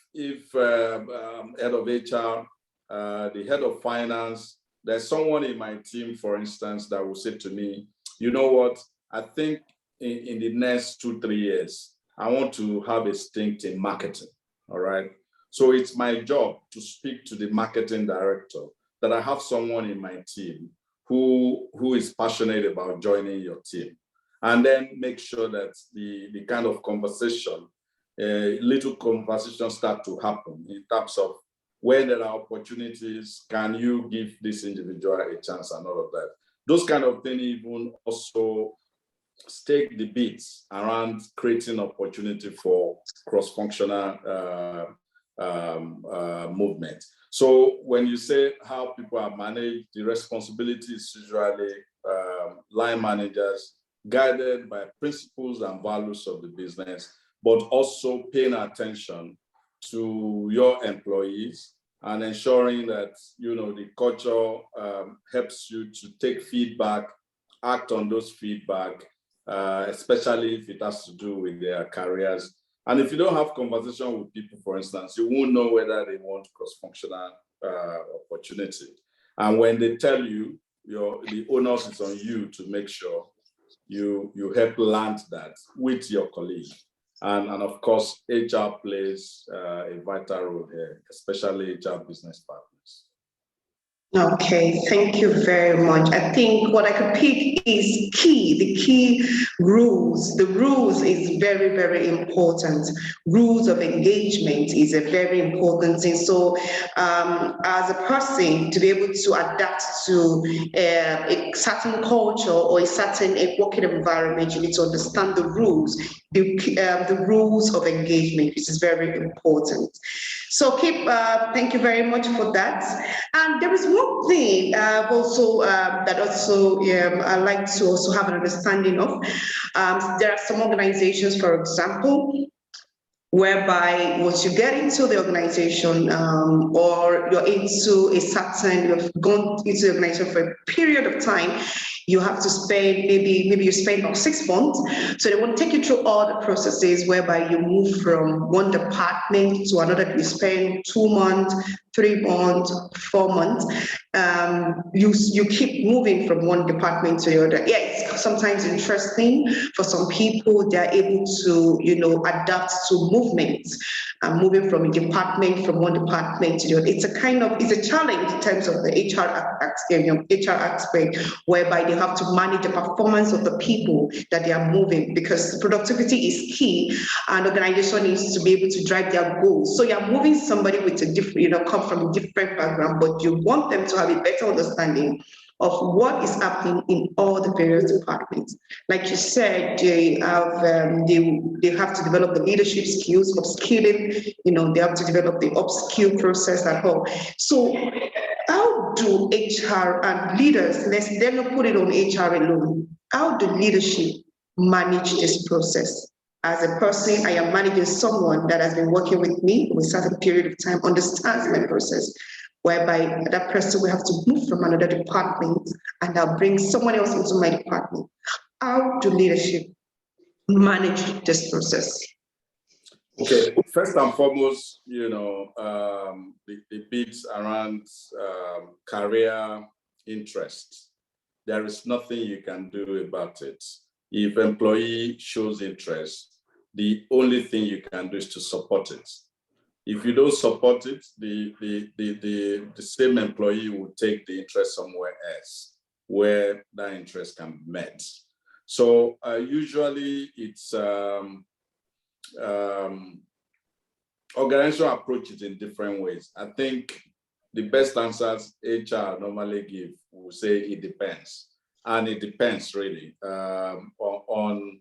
head of HR, the head of finance, there's someone in my team, for instance, that will say to me, you know what, I think in the next 2-3 years, I want to have a stint in marketing, all right? So it's my job to speak to the marketing director that I have someone in my team who is passionate about joining your team, and then make sure that the kind of conversation, little conversations start to happen in terms of where there are opportunities, can you give this individual a chance and all of that. Those kind of things even also stake the beats around creating opportunity for cross-functional movement. So when you say how people are managed, the responsibility is usually line managers guided by principles and values of the business, but also paying attention to your employees and ensuring that the culture helps you to take feedback, act on those feedback, especially if it has to do with their careers. And if you don't have conversation with people, for instance, you won't know whether they want cross-functional opportunity. And when they tell you, the onus is on you to make sure you help land that with your colleague. And of course, HR plays a vital role here, especially HR business partners. Okay, thank you very much. I think what I could pick is key, the key rules. The rules is very, very important. Rules of engagement is a very important thing. So as a person to be able to adapt to a certain culture or a certain working environment, you need to understand the rules, the rules of engagement, which is very important. So thank you very much for that. And there is one thing I like to also have an understanding of. There are some organizations, for example, whereby once you get into the organization or you've gone into the organization for a period of time, you have to spend, maybe you spend about 6 months. So they want to take you through all the processes whereby you move from one department to another. You spend 2 months, 3 months, 4 months. You keep moving from one department to the other. Yeah, it's sometimes interesting for some people. They are able to, adapt to movements, moving from one department to the other. It's a challenge in terms of the HR aspect, whereby they have to manage the performance of the people that they are moving, because productivity is key, and organization needs to be able to drive their goals. So you're moving somebody with a different, come from a different background, but you want them to have a better understanding of what is happening in all the various departments. Like you said, they have to develop the leadership skills, upskilling, they have to develop the upskill process at all. So how do HR and leaders, let's then not put it on HR alone, how do leadership manage this process? As a person, I am managing someone that has been working with me for a certain period of time, understands my process, whereby that person will have to move from another department and I'll bring someone else into my department. How do leadership manage this process? Okay, first and foremost, the bits around career interest, there is nothing you can do about it. If employee shows interest, the only thing you can do is to support it. If you don't support it, the same employee will take the interest somewhere else where that interest can be met. So usually it's organizational approach it in different ways. I think the best answers HR normally give will say it depends. And it depends really on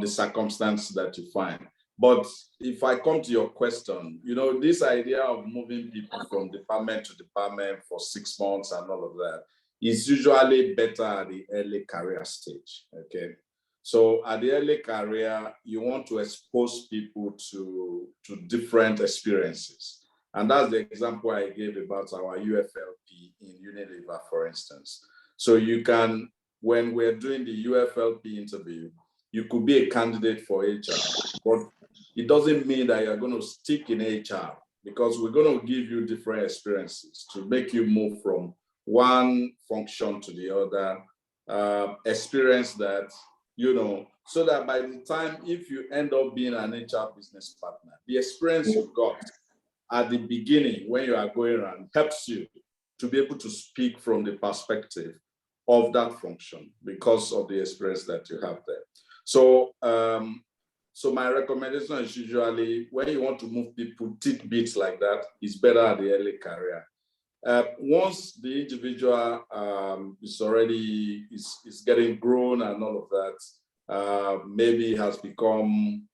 the circumstance that you find. But if I come to your question, this idea of moving people from department to department for 6 months and all of that is usually better at the early career stage, okay? So at the early career, you want to expose people to different experiences. And that's the example I gave about our UFLP in Unilever, for instance. So you can, when we're doing the UFLP interview, you could be a candidate for HR, but it doesn't mean that you're going to stick in HR, because we're going to give you different experiences to make you move from one function to the other, experience that, so that by the time, if you end up being an HR business partner, the experience you got at the beginning when you are going around helps you to be able to speak from the perspective of that function because of the experience that you have there. So, so my recommendation is usually when you want to move people tidbits like that, it's better at the early career. Once the individual is getting grown and all of that, maybe has become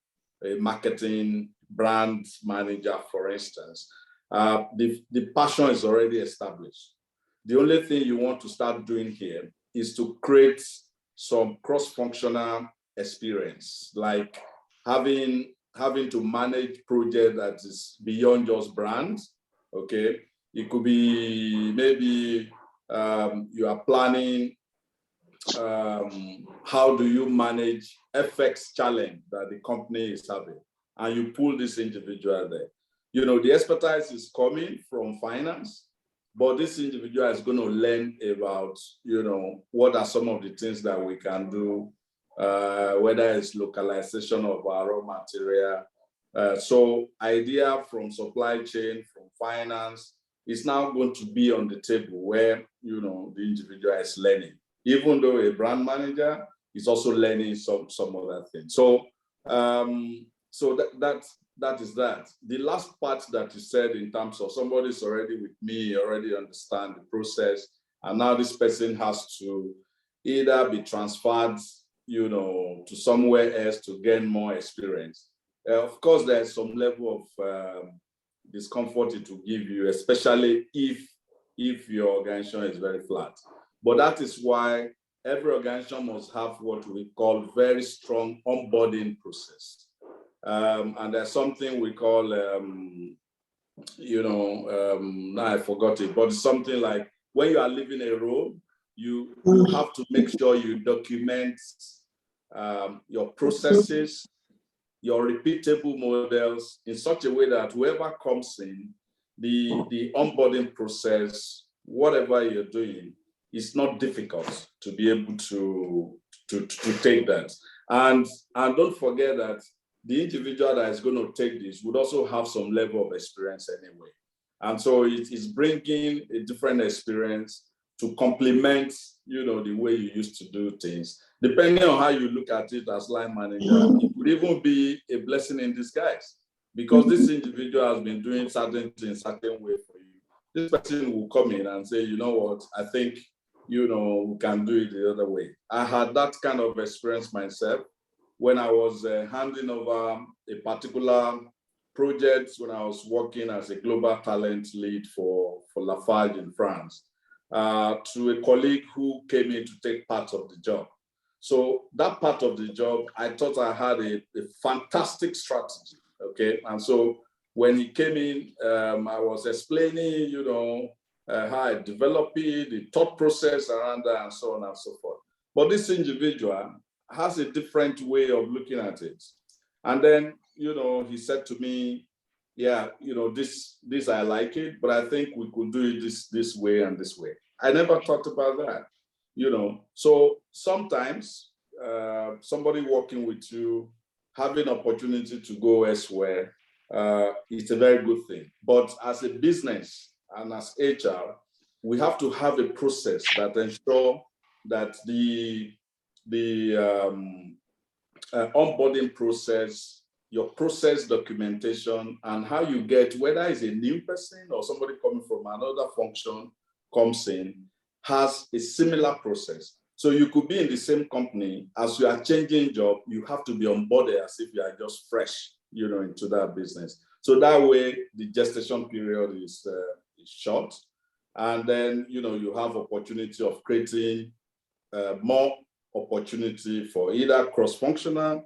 a marketing brand manager, for instance, the passion is already established. The only thing you want to start doing here is to create some cross-functional experience, like having to manage project that is beyond just brand, okay? It could be maybe you are planning how do you manage FX challenge that the company is having, and you pull this individual there. The expertise is coming from finance, but this individual is going to learn about, what are some of the things that we can do, whether it's localization of our raw material. So idea from supply chain, from finance, is now going to be on the table where, you know, the individual is learning. Even though a brand manager is also learning some other things. So, so that is that. The last part that you said in terms of somebody's already with me, already understand the process, and now this person has to either be transferred, you know, to somewhere else to gain more experience. Of course, there's some level of discomfort it will give you, especially if your organization is very flat. But that is why every organization must have what we call very strong onboarding process. And there's something we call, now I forgot it, but it's something like when you are leaving a role, you have to make sure you document your processes, your repeatable models in such a way that whoever comes in, the onboarding process, whatever you're doing, is not difficult to be able to take that. And don't forget that the individual that is going to take this would also have some level of experience anyway. And so it is bringing a different experience to complement, you know, the way you used to do things. Depending on how you look at it as line manager, it could even be a blessing in disguise, because this individual has been doing certain things, certain way for you. This person will come in and say, you know what, I think, you know, we can do it the other way. I had that kind of experience myself when I was handing over a particular project when I was working as a global talent lead for Lafarge in France, to a colleague who came in to take part of the job. So that part of the job, I thought I had a fantastic strategy, okay? And so when he came in, I was explaining, you know, how I developed it, the thought process around that, and so on and so forth. But this individual has a different way of looking at it. And then, you know, he said to me, yeah, you know, this I like it, but I think we could do it this way and this way. I never thought about that, you know. So sometimes somebody working with you, having opportunity to go elsewhere, it's a very good thing. But as a business and as HR, we have to have a process that ensure that the onboarding process, your process documentation, and how you get, whether it's a new person or somebody coming from another function comes in, has a similar process. So you could be in the same company, as you are changing job, you have to be onboarded as if you are just fresh, you know, into that business. So that way, the gestation period is short. And then, you know, you have opportunity of creating more opportunity for either cross-functional,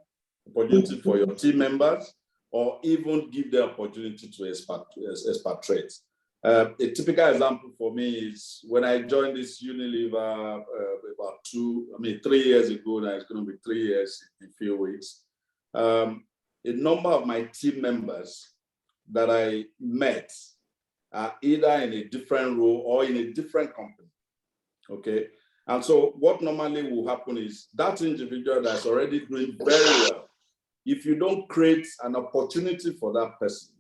opportunity for your team members, or even give the opportunity to expatriate. A typical example for me is when I joined this Unilever about 3 years ago. Now it's going to be 3 years in a few weeks. A number of my team members that I met are either in a different role or in a different company, okay? And so what normally will happen is that individual that's already doing very well, if you don't create an opportunity for that person,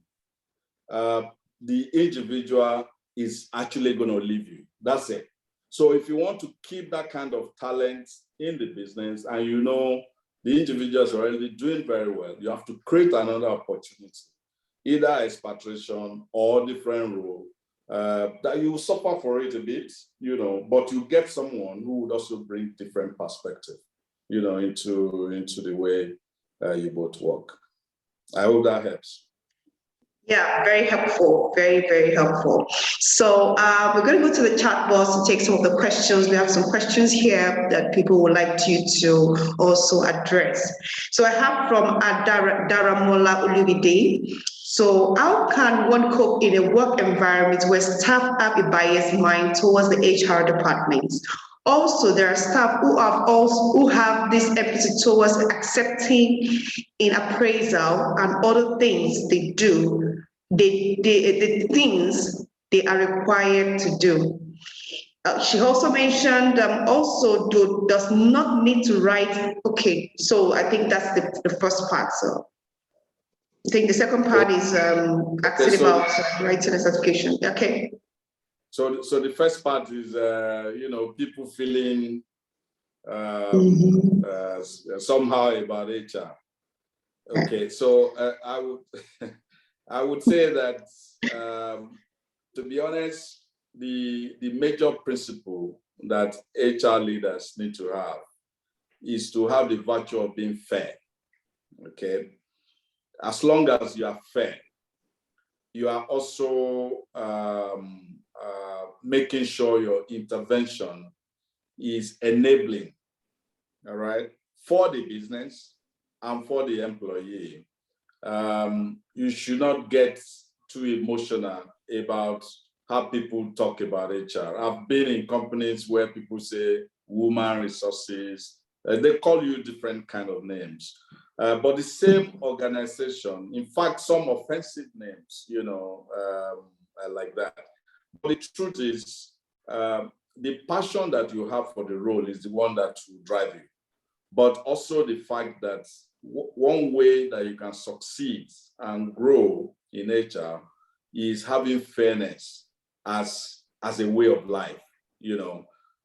the individual is actually going to leave you. That's it. So if you want to keep that kind of talent in the business and you know the individual is already doing very well, you have to create another opportunity, either expatriation or different role, that you suffer for it a bit, you know, but you get someone who would also bring different perspective, you know, into the way you both work. I hope that helps. Yeah, very helpful, very, very helpful. So we're going to go to the chat box to take some of the questions. We have some questions here that people would like you to also address. So I have from Daramola Oluvide. So how can one cope in a work environment where staff have a biased mind towards the HR department? Also, there are staff who have this empathy towards accepting in appraisal and other things they do, the things they are required to do. She also mentioned does not need to write. Okay, so I think that's the first part. So I think the second part is asking about writing a certification. Okay. So the first part is, people feeling somehow about HR. Okay, so I would I would say that to be honest, the major principle that HR leaders need to have is to have the virtue of being fair. Okay, as long as you are fair, you are also making sure your intervention is enabling, all right, for the business and for the employee. You should not get too emotional about how people talk about HR. I've been in companies where people say woman resources, they call you different kind of names. But the same organization, in fact, some offensive names, like that. But the truth is, the passion that you have for the role is the one that will drive you. But also the fact that one way that you can succeed and grow in HR is having fairness as a way of life.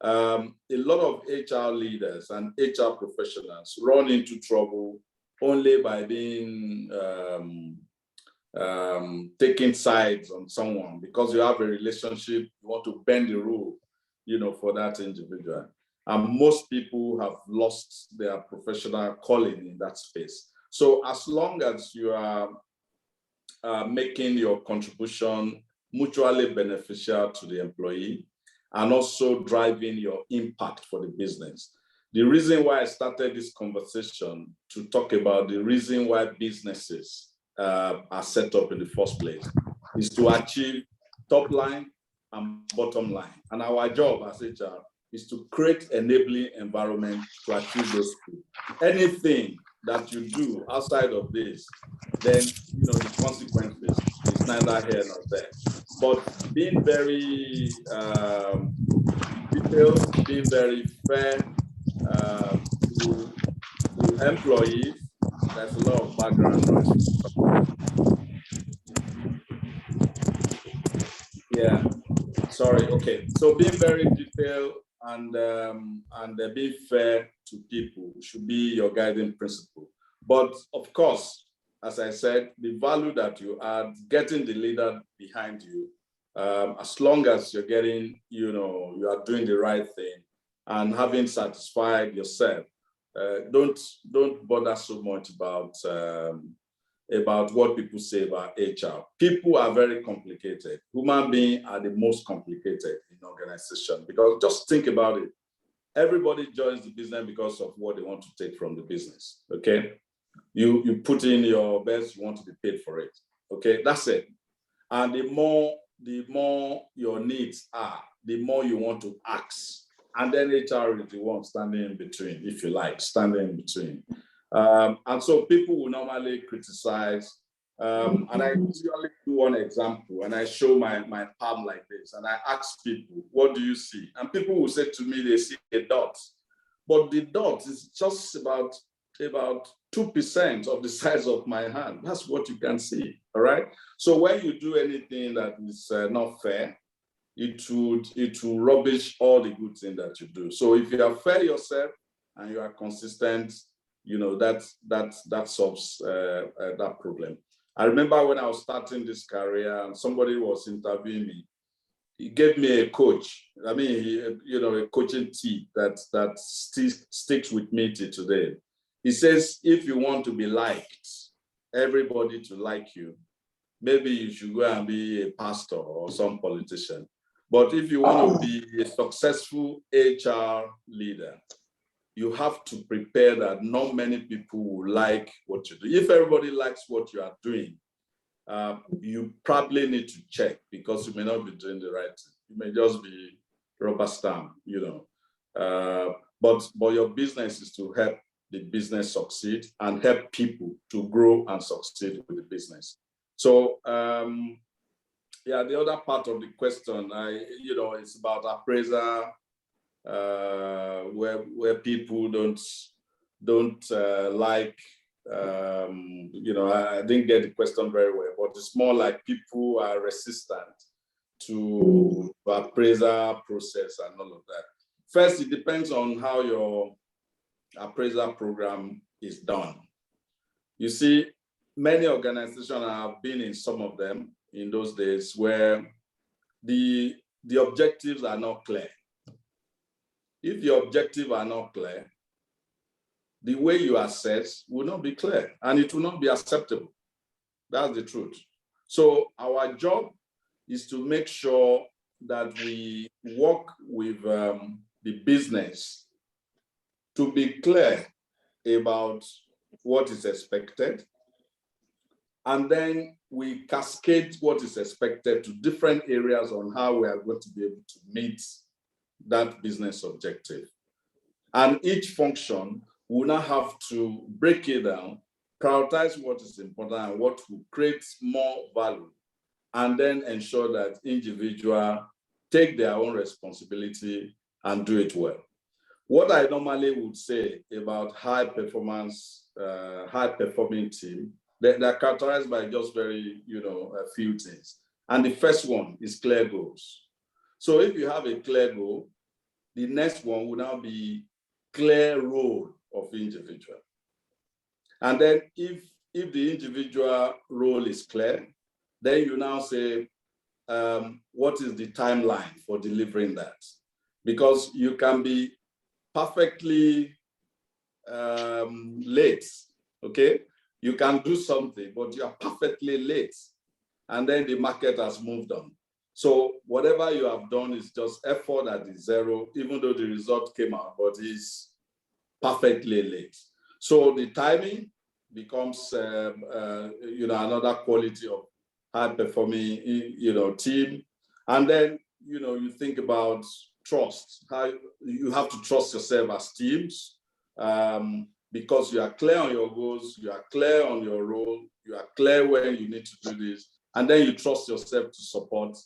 A lot of HR leaders and HR professionals run into trouble only by being taking sides on someone because you have a relationship, you want to bend the rule, for that individual. And most people have lost their professional calling in that space. So as long as you are making your contribution mutually beneficial to the employee and also driving your impact for the business. The reason why I started this conversation to talk about the reason why businesses are set up in the first place is to achieve top line and bottom line. And our job as HR is to create enabling environment to achieve those two. Anything that you do outside of this, then the consequences is neither here nor there. But being very detailed, being very fair to employees, there's a lot of background noise. Yeah, sorry. Okay, so being very detailed and being fair to people should be your guiding principle. But of course, as I said, the value that you add, getting the leader behind you, as long as you're getting, you are doing the right thing and having satisfied yourself, don't bother so much about what people say about HR. People are very complicated. Human beings are the most complicated in organization because just think about it. Everybody joins the business because of what they want to take from the business, okay? You put in your best, you want to be paid for it, okay? That's it. And the more your needs are, the more you want to ask. And then HR is the one standing in between, if you like, standing in between. And so people will normally criticize. And I usually do one example and I show my palm like this and I ask people, what do you see? And people will say to me, they see a dot. But the dot is just about 2% of the size of my hand. That's what you can see, all right? So when you do anything that is not fair, it will rubbish all the good things that you do. So if you are fair yourself and you are consistent, that solves that problem. I remember when I was starting this career and somebody was interviewing me, he gave me a coach. I mean, a coaching tip that sticks with me till today. He says, if you want to be liked, everybody to like you, maybe you should go and be a pastor or some politician. But if you want to be a successful HR leader, you have to prepare that not many people will like what you do. If everybody likes what you are doing, you probably need to check because you may not be doing the right thing. You may just be rubber stamp, but your business is to help the business succeed and help people to grow and succeed with the business. So, yeah, the other part of the question, it's about appraiser, where people don't like. I didn't get the question very well, but it's more like people are resistant to appraisal process and all of that. First, it depends on how your appraisal program is done. You see, many organizations, have been in some of them in those days, where the objectives are not clear. If your objectives are not clear, the way you assess will not be clear and it will not be acceptable. That's the truth. So our job is to make sure that we work with the business to be clear about what is expected. And then we cascade what is expected to different areas on how we are going to be able to meet that business objective. And each function will now have to break it down, prioritize what is important and what will create more value, and then ensure that individuals take their own responsibility and do it well. What I normally would say about high performing team, they're characterized by just very, a few things. And the first one is clear goals. So if you have a clear goal, the next one will now be clear role of individual. And then if the individual role is clear, then you now say, what is the timeline for delivering that? Because you can be perfectly late, okay? You can do something, but you are perfectly late. And then the market has moved on. So whatever you have done is just effort that is zero, even though the result came out, but it's perfectly late. So the timing becomes, another quality of high-performing, team. And then, you think about trust. How you have to trust yourself as teams, because you are clear on your goals, you are clear on your role, you are clear when you need to do this, and then you trust yourself to support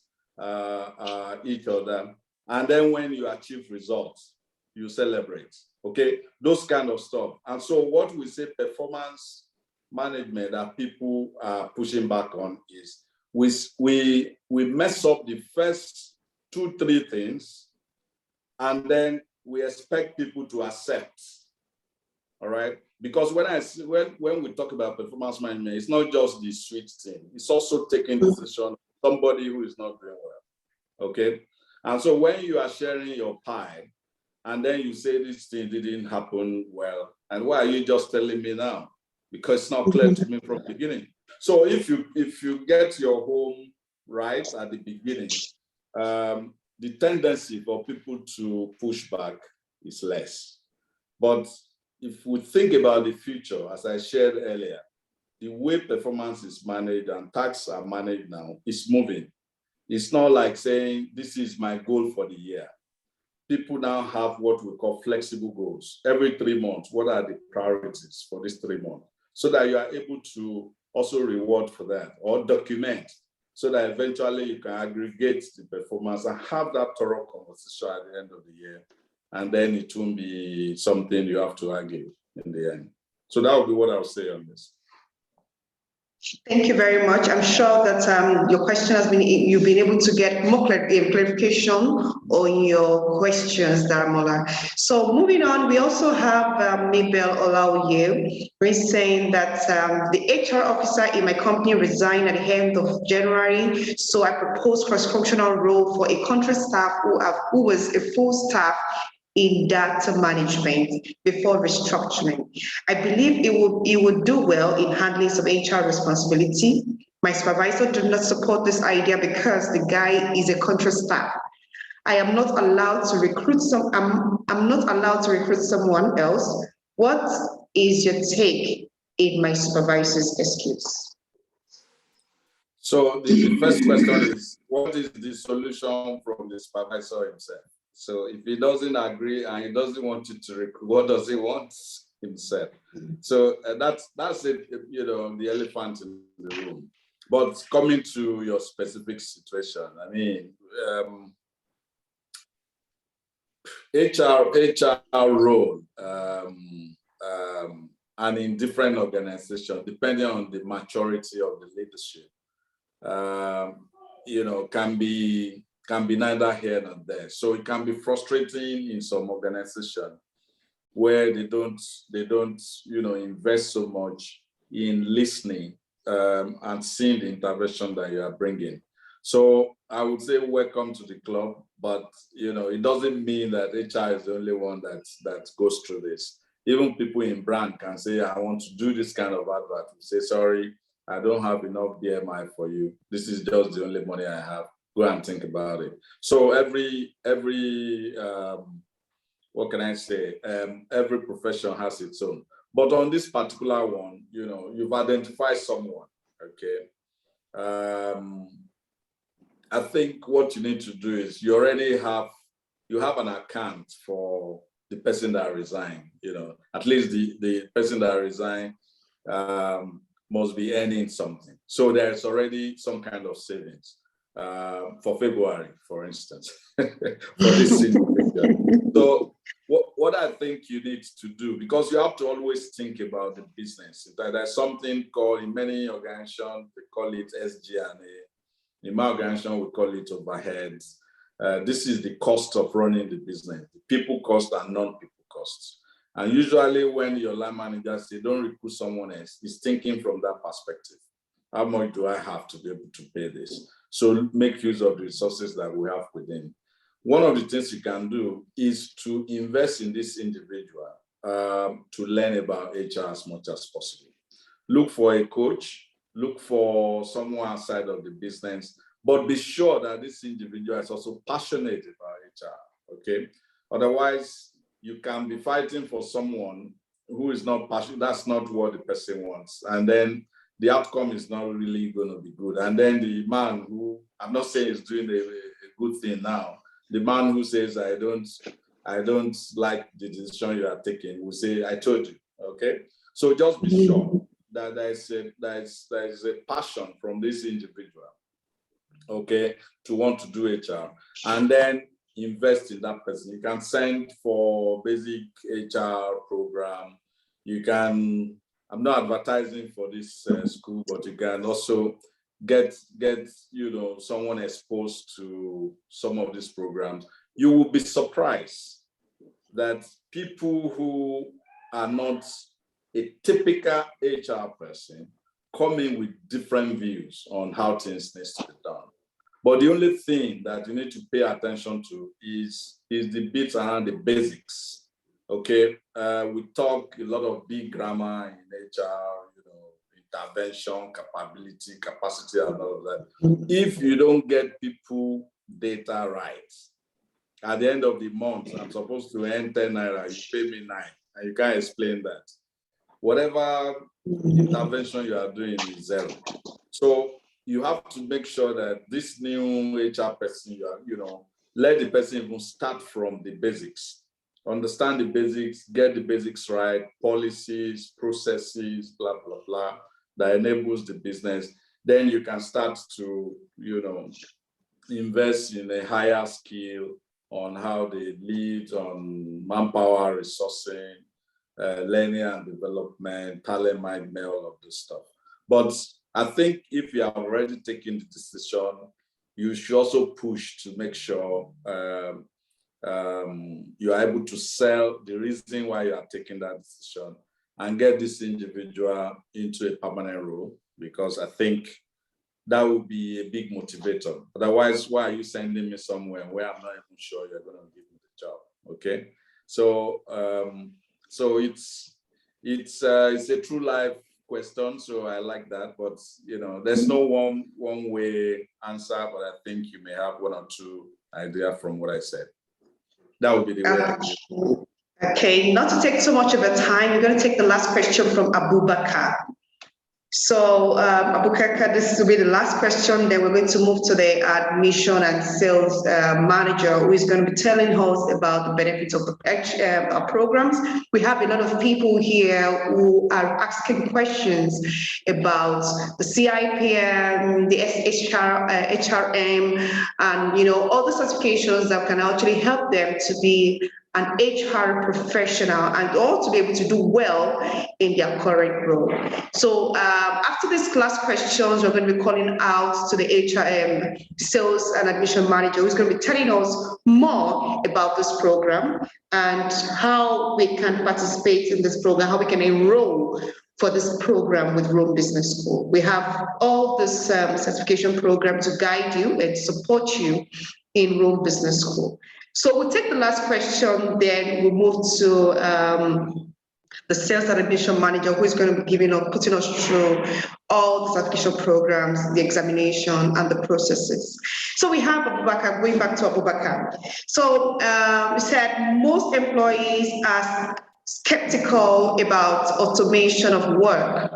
each other. And then when you achieve results, you celebrate, okay? Those kind of stuff. And so what we say performance management that people are pushing back on is we mess up the first 2-3 things, and then we expect people to accept. All right, because when we talk about performance management, it's not just the sweet thing. It's also taking decision somebody who is not doing well. Okay, and so when you are sharing your pie, and then you say this thing didn't happen well, and why are you just telling me now? Because it's not clear to me from the beginning. So if you get your home right at the beginning, the tendency for people to push back is less. But if we think about the future, as I shared earlier, the way performance is managed and tasks are managed now is moving. It's not like saying, this is my goal for the year. People now have what we call flexible goals. Every 3 months, what are the priorities for this 3 months? So that you are able to also reward for that or document, so that eventually you can aggregate the performance and have that thorough conversation at the end of the year. And then it won't be something you have to argue in the end. So that would be what I would say on this. Thank you very much. I'm sure that your question you've been able to get more clarification on your questions, Daramola. So moving on, we also have Mabel Olaoye, who is saying that the HR officer in my company resigned at the end of January. So I proposed cross-functional role for a contract staff who was a full staff in data management before restructuring. I believe it would do well in handling some HR responsibility. My supervisor did not support this idea because the guy is a contract staff. I am not allowed to recruit I'm not allowed to recruit someone else. What is your take in my supervisor's excuse? So the first question is, what is the solution from the supervisor himself? So if he doesn't agree and he doesn't want you to recruit, what does he want himself? So that's it, the elephant in the room. But coming to your specific situation, I mean, HR role, and in different organizations, depending on the maturity of the leadership, can be neither here nor there. So it can be frustrating in some organization where they don't invest so much in listening and seeing the intervention that you are bringing. So I would say welcome to the club, but it doesn't mean that HR is the only one that goes through this. Even people in brand can say, I want to do this kind of advert. You say, sorry, I don't have enough BMI for you. This is just the only money I have. Go and think about it. So every what can I say? Every profession has its own. But on this particular one, you've identified someone, okay? I think what you need to do is you have an account for the person that resigned, at least the person that resigned must be earning something. So there's already some kind of savings for February, for instance, for this individual. So what I think you need to do, because you have to always think about the business. There's something called, in many organizations, they call it SG&A. In my organization, we call it overheads. This is the cost of running the business, the people cost and non-people costs. And usually when your line manager says, don't recruit someone else, he's thinking from that perspective. How much do I have to be able to pay this? So make use of the resources that we have within. One of the things you can do is to invest in this individual to learn about HR as much as possible. Look for a coach, look for someone outside of the business, but be sure that this individual is also passionate about HR, okay? Otherwise, you can be fighting for someone who is not passionate. That's not what the person wants. And then the outcome is not really going to be good. And then the man who, I'm not saying is doing a good thing now, the man who says, I don't like the decision you are taking, will say, I told you, okay? So just be sure that there is a passion from this individual, okay, to want to do HR, and then invest in that person. You can send for basic HR program. You can, I'm not advertising for this school, but you can also get someone exposed to some of these programs. You will be surprised that people who are not a typical HR person come in with different views on how things need to be done. But the only thing that you need to pay attention to is the bits around the basics. Okay, we talk a lot of big grammar in HR, intervention, capability, capacity, and all of that. If you don't get people data right, at the end of the month, I'm supposed to earn 10 naira, you pay me 9, and you can't explain that. Whatever intervention you are doing is zero. So you have to make sure that this new HR person, let the person even start from the basics. Understand the basics, get the basics right, policies, processes, blah, blah, blah, that enables the business. Then you can start to, invest in a higher skill on how they lead, on manpower resourcing, learning and development, talent management, all of this stuff. But I think if you have already taken the decision, you should also push to make sure you are able to sell the reason why you are taking that decision and get this individual into a permanent role, because I think that would be a big motivator. Otherwise, why are you sending me somewhere where I'm not even sure you're going to give me the job? Okay, so it's a true life question, so I like that. But there's no one way answer, but I think you may have one or two ideas from what I said. That would be the way I do. Okay, not to take too much of your time, we're going to take the last question from Abubakar. So Abubakar, this will be the last question. Then we're going to move to the admission and sales manager, who is going to be telling us about the benefits of the programs. We have a lot of people here who are asking questions about the CIPM, the HRM, and all the certifications that can actually help them to be an HR professional and all to be able to do well in their current role. So after these class questions, we're going to be calling out to the HRM sales and admission manager who's going to be telling us more about this program and how we can participate in this program, how we can enroll for this program with Rome Business School. We have all this certification program to guide you and support you in Rome Business School. So we'll take the last question, then we'll move to the sales and admission manager who is going to be putting us through all the certification programs, the examination, and the processes. So we have Abubakar, going back to Abubakar. So we said most employees are skeptical about automation of work.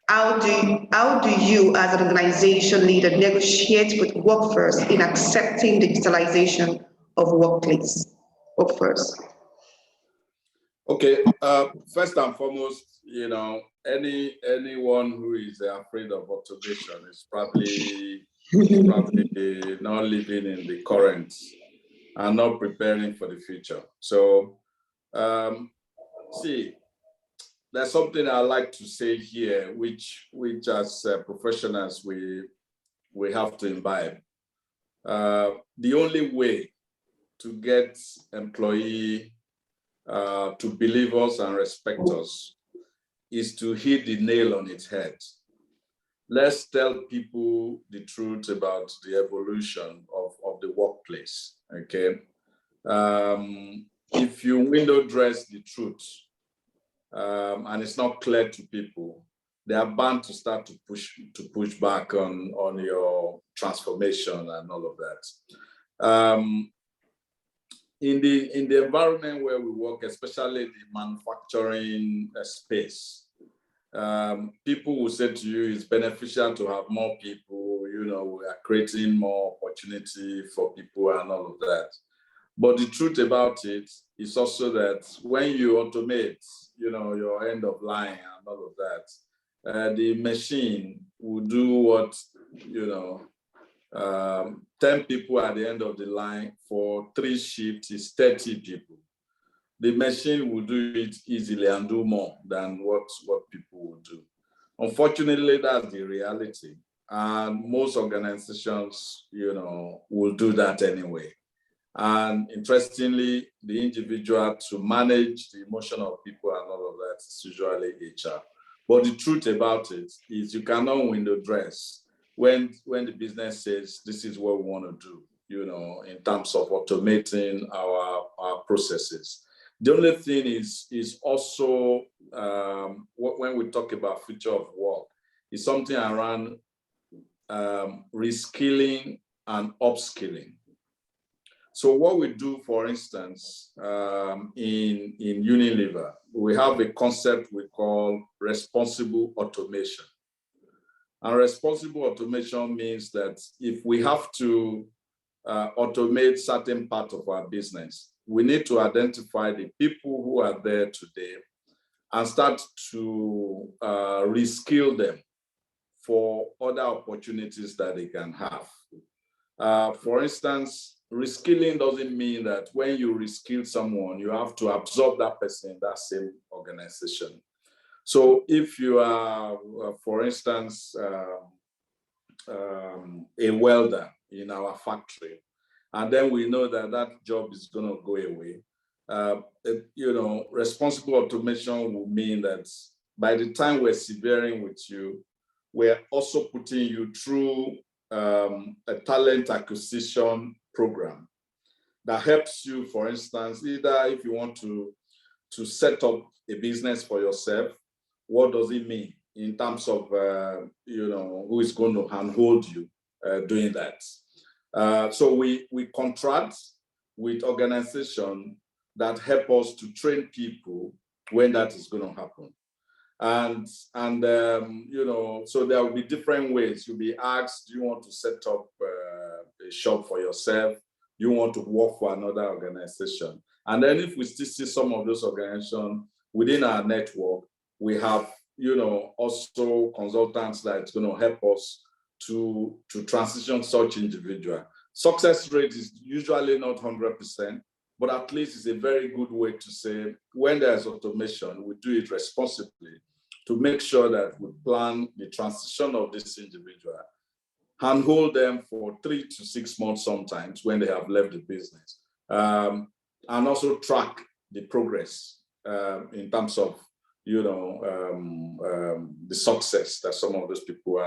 How do you as an organization leader negotiate with workforce in accepting digitalization of workforce? Okay, first and foremost, anyone who is afraid of automation is probably not living in the current and not preparing for the future. So, see, there's something I like to say here, which as professionals we have to imbibe. The only way to get employee to believe us and respect us is to hit the nail on its head. Let's tell people the truth about the evolution of the workplace, okay? If you window dress the truth and it's not clear to people, they are bound to start to push back on your transformation and all of that. In the environment where we work, especially the manufacturing space, people will say to you it's beneficial to have more people, we are creating more opportunity for people and all of that. But the truth about it is also that when you automate, your end of line and all of that, the machine will do what, 10 people at the end of the line for 3 shifts is 30 people. The machine will do it easily and do more than what people will do. Unfortunately, that's the reality. And most organizations, will do that anyway. And interestingly, the individual to manage the emotion of people and all of that is usually HR. But the truth about it is you cannot window dress when the business says this is what we want to do, in terms of automating our processes. The only thing is also when we talk about future of work, is something around reskilling and upskilling. So what we do, for instance, in Unilever, we have a concept we call responsible automation. And responsible automation means that if we have to automate certain part of our business, we need to identify the people who are there today and start to reskill them for other opportunities that they can have. For instance, reskilling doesn't mean that when you reskill someone, you have to absorb that person in that same organization. So if you are, for instance, a welder in our factory, and then we know that job is going to go away, responsible automation will mean that by the time we're severing with you, we're also putting you through a talent acquisition program that helps you, for instance, either if you want to set up a business for yourself, what does it mean in terms of, who is going to handhold you doing that? So we contract with organizations that help us to train people when that is going to happen. And so there will be different ways. You'll be asked, do you want to set up a shop for yourself? You want to work for another organization? And then if we still see some of those organizations within our network, we have, also consultants that's going to help us to transition such individual. Success rate is usually not 100%, but at least it's a very good way to say, when there's automation, we do it responsibly to make sure that we plan the transition of this individual, handhold them for 3 to 6 months sometimes when they have left the business, and also track the progress in terms of, the success that some of those people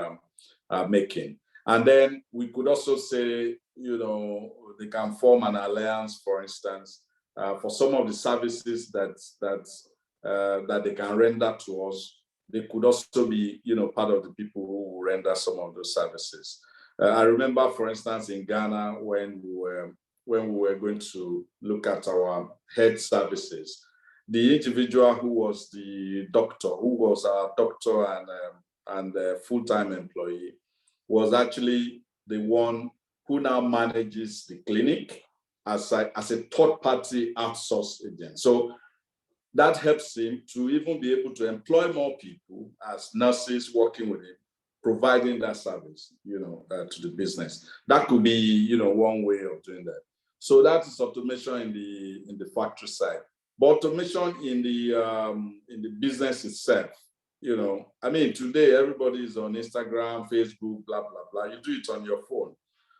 are making. And then we could also say, they can form an alliance, for instance, for some of the services that they can render to us. They could also be, part of the people who will render some of those services. I remember, for instance, in Ghana, when we were going to look at our health services, the individual who was the doctor, who was our doctor and full-time employee, was actually the one who now manages the clinic as a third-party outsourced agent. So that helps him to even be able to employ more people as nurses working with him, providing that service, to the business. That could be, one way of doing that. So that is automation in the factory side. But automation in the business itself, today everybody is on Instagram, Facebook, blah, blah, blah. You do it on your phone.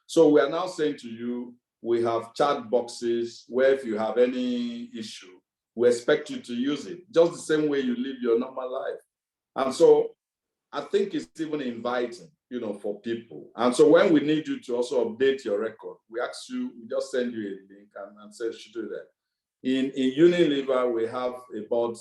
So we are now saying to you, we have chat boxes where if you have any issue, we expect you to use it, just the same way you live your normal life. And so I think it's even inviting, for people. And so when we need you to also update your record, we ask you, we just send you a link and say you should do that. In Unilever, we have a bot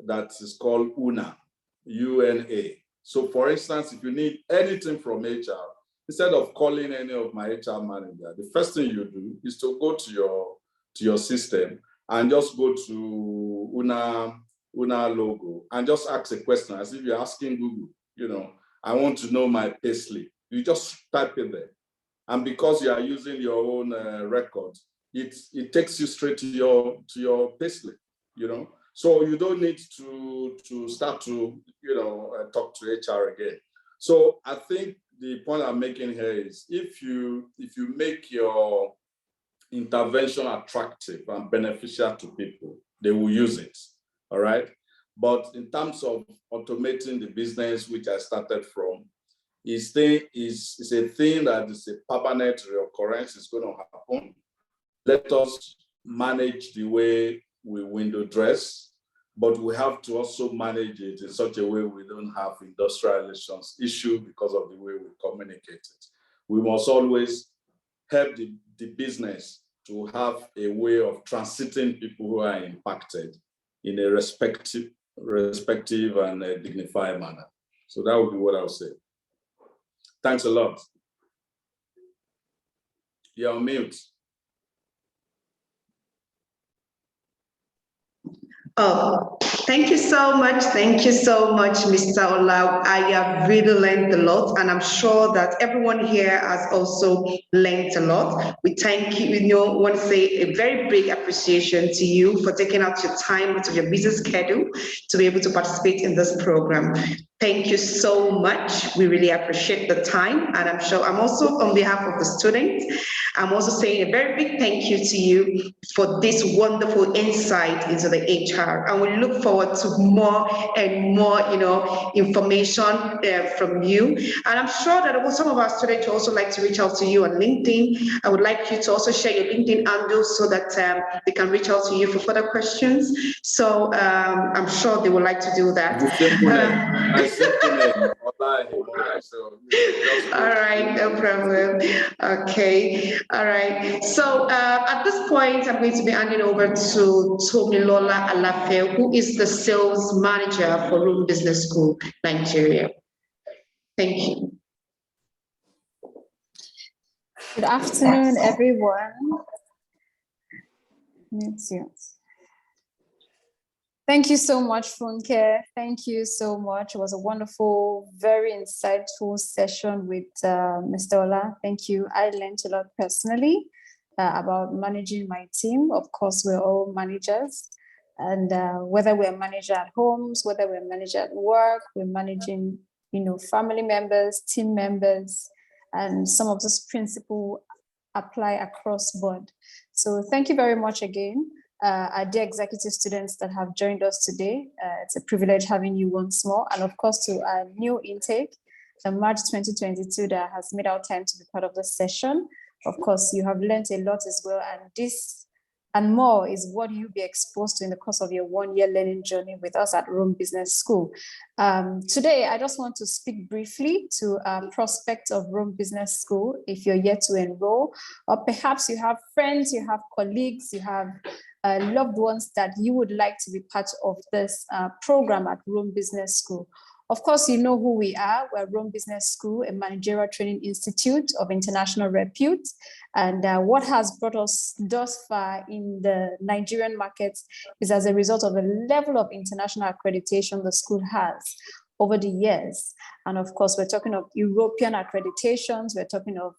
that is called UNA, UNA. So for instance, if you need anything from HR, instead of calling any of my HR manager, the first thing you do is to go to your system and just go to UNA logo and just ask a question as if you're asking Google, I want to know my payslip. You just type it there. And because you are using your own record, it takes you straight to your payslip, So you don't need to start to, talk to HR again. So I think the point I'm making here is if you make your intervention attractive and beneficial to people, they will use it, all right? But in terms of automating the business, which I started from, is a thing that is a permanent reoccurrence. It's going to happen. Let us manage the way we window dress, but we have to also manage it in such a way we don't have industrial relations issue because of the way we communicate it. We must always help the business to have a way of transiting people who are impacted in a respective and dignified manner. So that would be what I would say. Thanks a lot. You're on mute. Oh, thank you so much. Thank you so much, Mr. Ola. I have really learned a lot, and I'm sure that everyone here has also learned a lot. We thank you. Want to say a very big appreciation to you for taking out your time out of your busy schedule to be able to participate in this program. Thank you so much. We really appreciate the time. And I'm sure I'm also on behalf of the students, I'm also saying a very big thank you to you for this wonderful insight into the HR. And we look forward to more and more, information from you. And I'm sure that some of our students would also like to reach out to you on LinkedIn. I would like you to also share your LinkedIn handle so that they can reach out to you for further questions. So I'm sure they would like to do that. All right, no problem. Okay, all right. So at this point, I'm going to be handing over to Tomilola Alafe, who is the sales manager for Room Business School, Nigeria. Thank you. Good afternoon, everyone. Thank you so much, Funke. Thank you so much. It was a wonderful, very insightful session with Mr. Ola. Thank you. I learned a lot personally about managing my team. Of course, we're all managers. And whether we're manager at homes, whether we're manager at work, we're managing, family members, team members, and some of those principles apply across board. So thank you very much again, our dear executive students that have joined us today. It's a privilege having you once more. And of course, to our new intake, the March 2022 that has made our time to be part of the session. Of course, you have learned a lot as well. And this and more is what you'll be exposed to in the course of your one-year learning journey with us at Rome Business School. Today, I just want to speak briefly to prospects of Rome Business School if you're yet to enroll, or perhaps you have friends, you have colleagues, you have loved ones that you would like to be part of this program at Rome Business School. Of course, you know who we are. We're Rome Business School, a managerial training institute of international repute. And what has brought us thus far in the Nigerian markets is as a result of the level of international accreditation the school has over the years. And of course, we're talking of European accreditations, we're talking of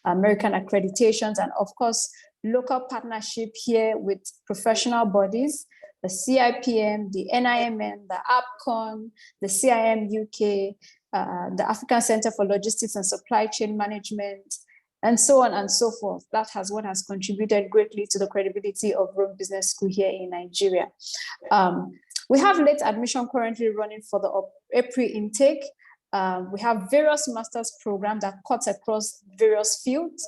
American accreditations, and of course, local partnership here with professional bodies, the CIPM, the NIMN, the APCON, the CIM UK, the African Center for Logistics and Supply Chain Management, and so on and so forth. That has what has contributed greatly to the credibility of Rome Business School here in Nigeria. We have late admission currently running for the April intake. We have various master's programs that cut across various fields,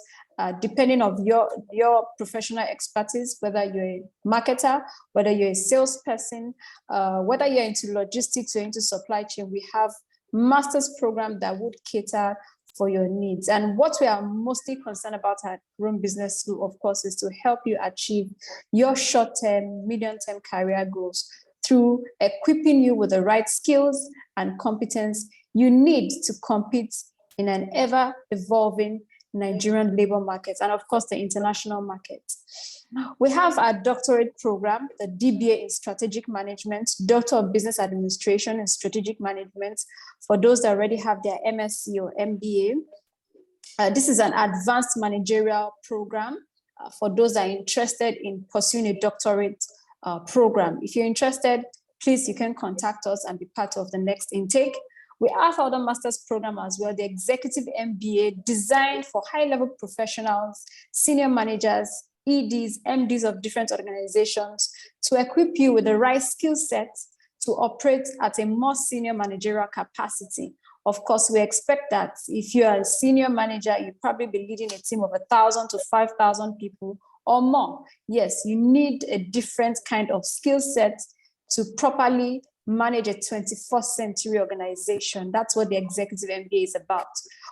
depending on your professional expertise, whether you're a marketer, whether you're a salesperson, whether you're into logistics or into supply chain. We have master's program that would cater for your needs. And what we are mostly concerned about at Rome Business School, of course, is to help you achieve your short-term, medium-term career goals through equipping you with the right skills and competence you need to compete in an ever-evolving Nigerian labor market, and of course, the international market. We have our doctorate program, the DBA in Strategic Management, Doctor of Business Administration and Strategic Management, for those that already have their MSc or MBA. This is an advanced managerial program for those that are interested in pursuing a doctorate program. If you're interested, please, you can contact us and be part of the next intake. We have other master's program as well, the Executive MBA, designed for high-level professionals, senior managers, EDs, MDs of different organizations, to equip you with the right skill set to operate at a more senior managerial capacity. Of course, we expect that if you are a senior manager, you'll probably be leading a team of 1,000 to 5,000 people or more. Yes, you need a different kind of skill set to properly manage a 21st century organization. That's what the Executive MBA is about.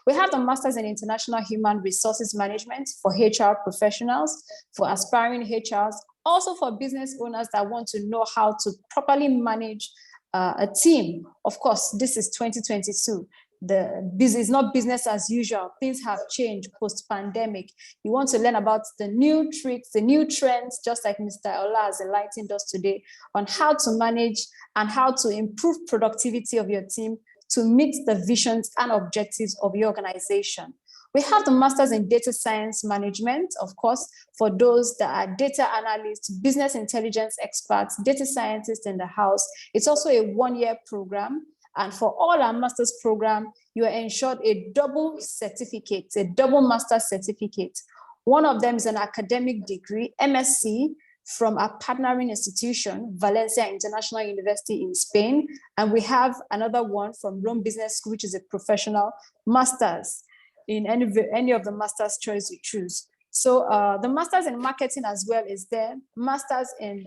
We have the Masters in International Human Resources Management for HR professionals, for aspiring HRs, also for business owners that want to know how to properly manage a team. Of course, this is 2022. It's not business as usual. Things have changed post-pandemic. You want to learn about the new tricks, the new trends, just like Mr. Ola has enlightened us today on how to manage and how to improve productivity of your team to meet the visions and objectives of your organization. We have the Masters in Data Science Management, of course, for those that are data analysts, business intelligence experts, data scientists in the house. It's also a one-year program. And for all our master's program, you are ensured a double certificate, a double master's certificate. One of them is an academic degree, MSc, from our partnering institution, Valencia International University in Spain. And we have another one from Rome Business School, which is a professional master's in any of the master's choice you choose. So the master's in marketing as well is there, master's in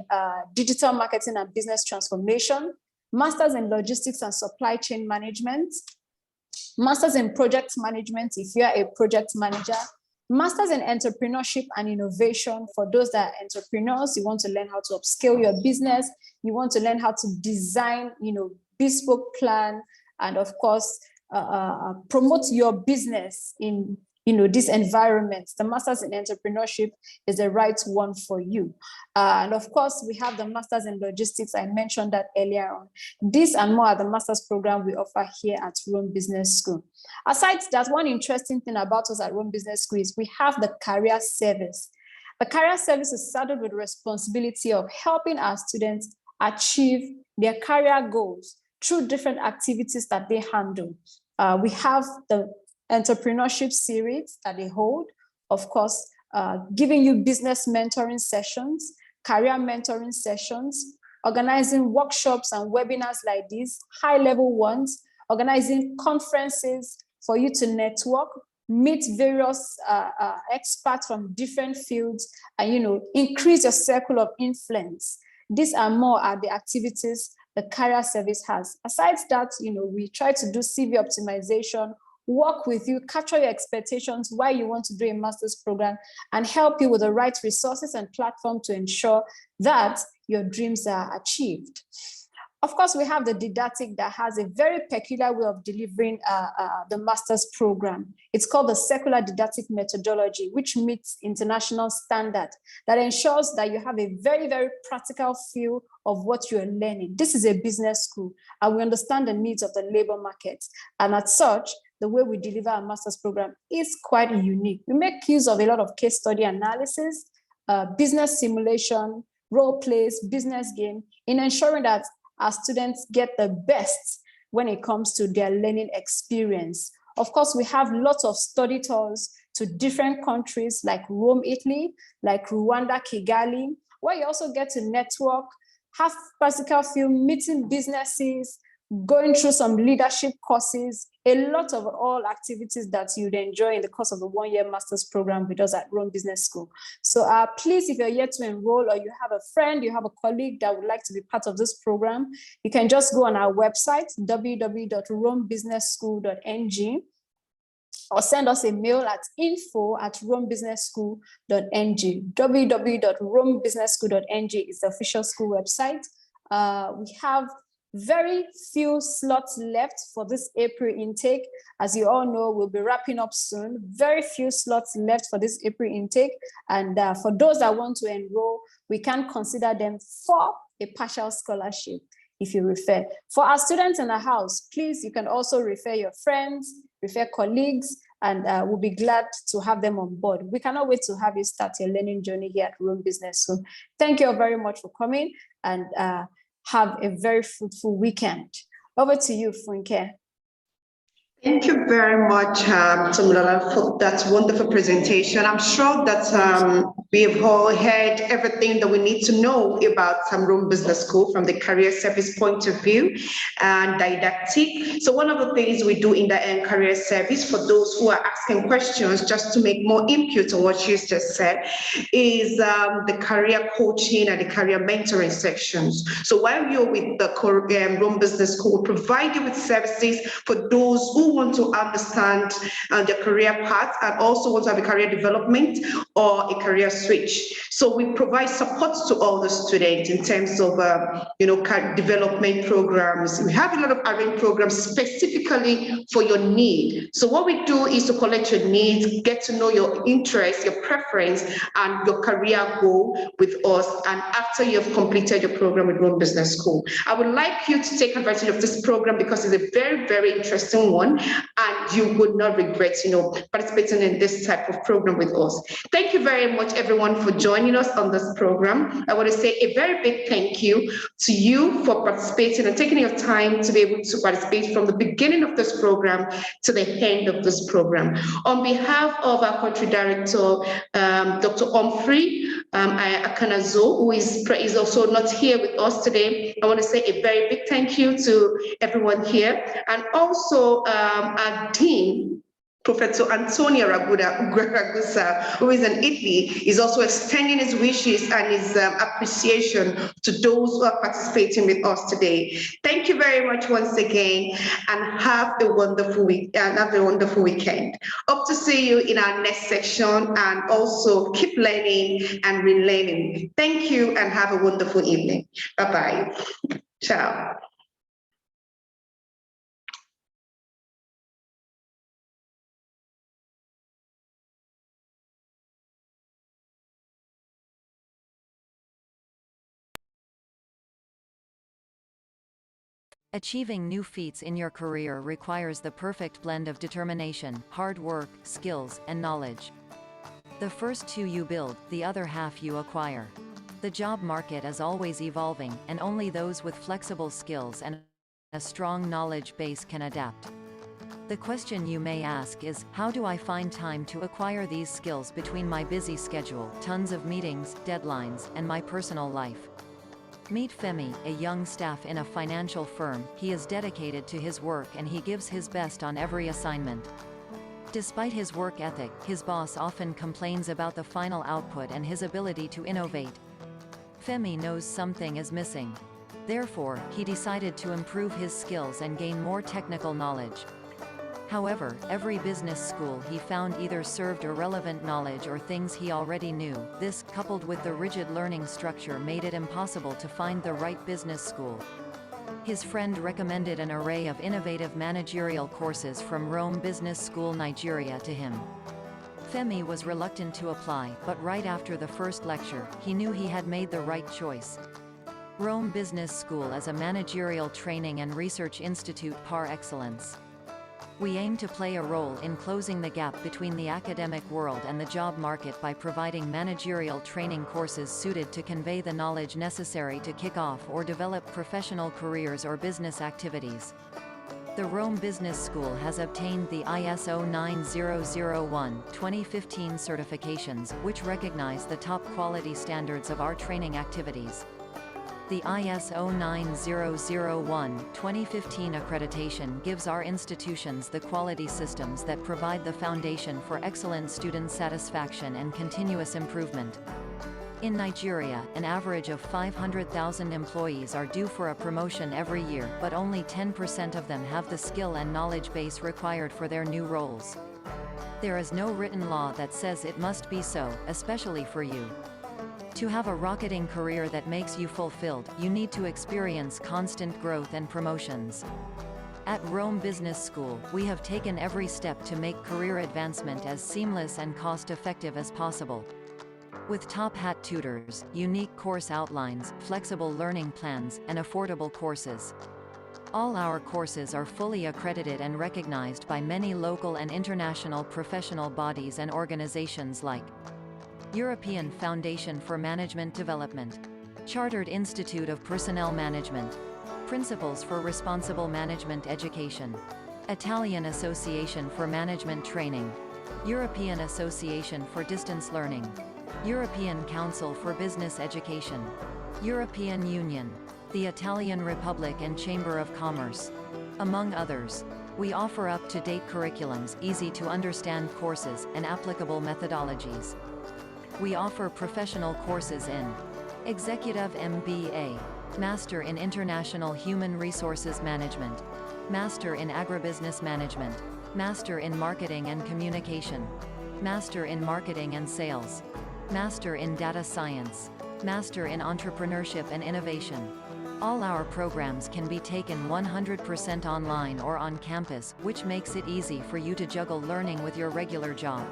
digital marketing and business transformation, Masters in Logistics and Supply Chain Management, Masters in Project Management if you are a project manager, Masters in Entrepreneurship and Innovation for those that are entrepreneurs. You want to learn how to upscale your business. You want to learn how to design, bespoke plan, and of course, promote your business in this environment. The Masters in Entrepreneurship is the right one for you. And of course, we have the Masters in Logistics. I mentioned that earlier on. This and more are the Masters program we offer here at Rome Business School. Aside that, one interesting thing about us at Rome Business School is we have the career service. The career service is saddled with the responsibility of helping our students achieve their career goals through different activities that they handle. We have the entrepreneurship series that they hold of course, giving you business mentoring sessions, career mentoring sessions, organizing workshops and webinars like these, high-level ones, organizing conferences for you to network, meet various experts from different fields, and increase your circle of influence. These are more the activities the career service has. Aside that, we try to do CV optimization, work with you, capture your expectations, why you want to do a master's program, and help you with the right resources and platform to ensure that your dreams are achieved. Of course, we have the didactic that has a very peculiar way of delivering the master's program. It's called the secular didactic methodology, which meets international standard that ensures that you have a very, very practical feel of what you're learning. This is a business school, and we understand the needs of the labor market. And as such, the way we deliver our master's program is quite unique. We make use of a lot of case study analysis, business simulation, role plays, business game, in ensuring that our students get the best when it comes to their learning experience. Of course, we have lots of study tours to different countries like Rome, Italy, like Rwanda, Kigali, where you also get to network, have practical feel, meeting businesses, going through some leadership courses, a lot of all activities that you'd enjoy in the course of the one-year master's program with us at Rome Business School. So please, if you're yet to enroll or you have a friend, you have a colleague that would like to be part of this program, you can just go on our website, www.romebusinessschool.ng, or send us a mail at info@romebusinessschool.ng. www.romebusinessschool.ng is the official school website. We have very few slots left for this April intake. As you all know, we'll be wrapping up soon. Very few slots left for this April intake. And for those that want to enroll, we can consider them for a partial scholarship if you refer. For our students in the house, please, you can also refer your friends, refer colleagues, and we'll be glad to have them on board. We cannot wait to have you start your learning journey here at Rome Business School. Thank you all very much for coming, and have a very fruitful weekend. Over to you, Funke. Thank you very much, Tumulala, for that wonderful presentation. I'm sure that we've all heard everything that we need to know about Rome Business School from the career service point of view and didactic. So one of the things we do in the career service, for those who are asking questions, just to make more input on what she's just said, is the career coaching and the career mentoring sections. So while you're with the Rome Business School, we provide you with services for those who want to understand their career path and also want to have a career development or a career switch. So we provide support to all the students in terms of development programs. We have a lot of arranged programs specifically for your need. So what we do is to collect your needs, get to know your interests, your preference, and your career goal with us. And after you have completed your program with Rome Business School, I would like you to take advantage of this program because it's a very, very interesting one, and you would not regret, participating in this type of program with us. Thank you very much, everyone, for joining us on this program. I want to say a very big thank you to you for participating and taking your time to be able to participate from the beginning of this program to the end of this program. On behalf of our country director, Dr. Humphrey Akanazo, who is also not here with us today, I want to say a very big thank you to everyone here, and also our dean, Professor Antonio Ragusa, who is in Italy, is also extending his wishes and his appreciation to those who are participating with us today. Thank you very much once again, and have a wonderful week and have a wonderful weekend. Hope to see you in our next section, and also keep learning and relearning. Thank you, and have a wonderful evening. Bye-bye. Ciao. Achieving new feats in your career requires the perfect blend of determination, hard work, skills, and knowledge. The first two you build, the other half you acquire. The job market is always evolving, and only those with flexible skills and a strong knowledge base can adapt. The question you may ask is, how do I find time to acquire these skills between my busy schedule, tons of meetings, deadlines, and my personal life? Meet Femi, a young staff in a financial firm. He is dedicated to his work and he gives his best on every assignment. Despite his work ethic, his boss often complains about the final output and his ability to innovate. Femi knows something is missing. Therefore, he decided to improve his skills and gain more technical knowledge. However, every business school he found either served irrelevant knowledge or things he already knew. This, coupled with the rigid learning structure, made it impossible to find the right business school. His friend recommended an array of innovative managerial courses from Rome Business School, Nigeria to him. Femi was reluctant to apply, but right after the first lecture, he knew he had made the right choice. Rome Business School is a managerial training and research institute par excellence. We aim to play a role in closing the gap between the academic world and the job market by providing managerial training courses suited to convey the knowledge necessary to kick off or develop professional careers or business activities. The Rome Business School has obtained the ISO 9001:2015 certifications, which recognize the top quality standards of our training activities. The ISO 9001:2015 accreditation gives our institutions the quality systems that provide the foundation for excellent student satisfaction and continuous improvement. In Nigeria, an average of 500,000 employees are due for a promotion every year, but only 10% of them have the skill and knowledge base required for their new roles. There is no written law that says it must be so, especially for you. To have a rocketing career that makes you fulfilled, you need to experience constant growth and promotions. At Rome Business School, we have taken every step to make career advancement as seamless and cost-effective as possible. With top-hat tutors, unique course outlines, flexible learning plans, and affordable courses. All our courses are fully accredited and recognized by many local and international professional bodies and organizations like European Foundation for Management Development, Chartered Institute of Personnel Management, Principles for Responsible Management Education, Italian Association for Management Training, European Association for Distance Learning, European Council for Business Education, European Union, the Italian Republic and Chamber of Commerce, among others. We offer up-to-date curriculums, easy-to-understand courses, and applicable methodologies. We offer professional courses in Executive MBA, Master in International Human Resources Management, Master in Agribusiness Management, Master in Marketing and Communication, Master in Marketing and Sales, Master in Data Science, Master in Entrepreneurship and Innovation. All our programs can be taken 100% online or on campus, which makes it easy for you to juggle learning with your regular job.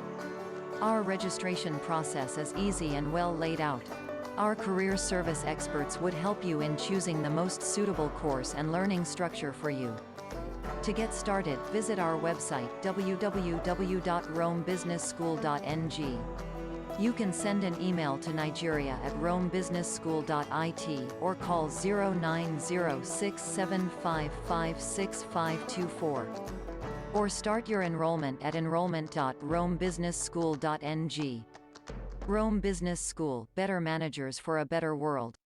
Our registration process is easy and well laid out. Our career service experts would help you in choosing the most suitable course and learning structure for you. To get started, visit our website www.romebusinessschool.ng. You can send an email to nigeria@romebusinessschool.it or call 09067556524. Or start your enrollment at enrollment.romebusinessschool.ng. Rome Business School, better managers for a better world.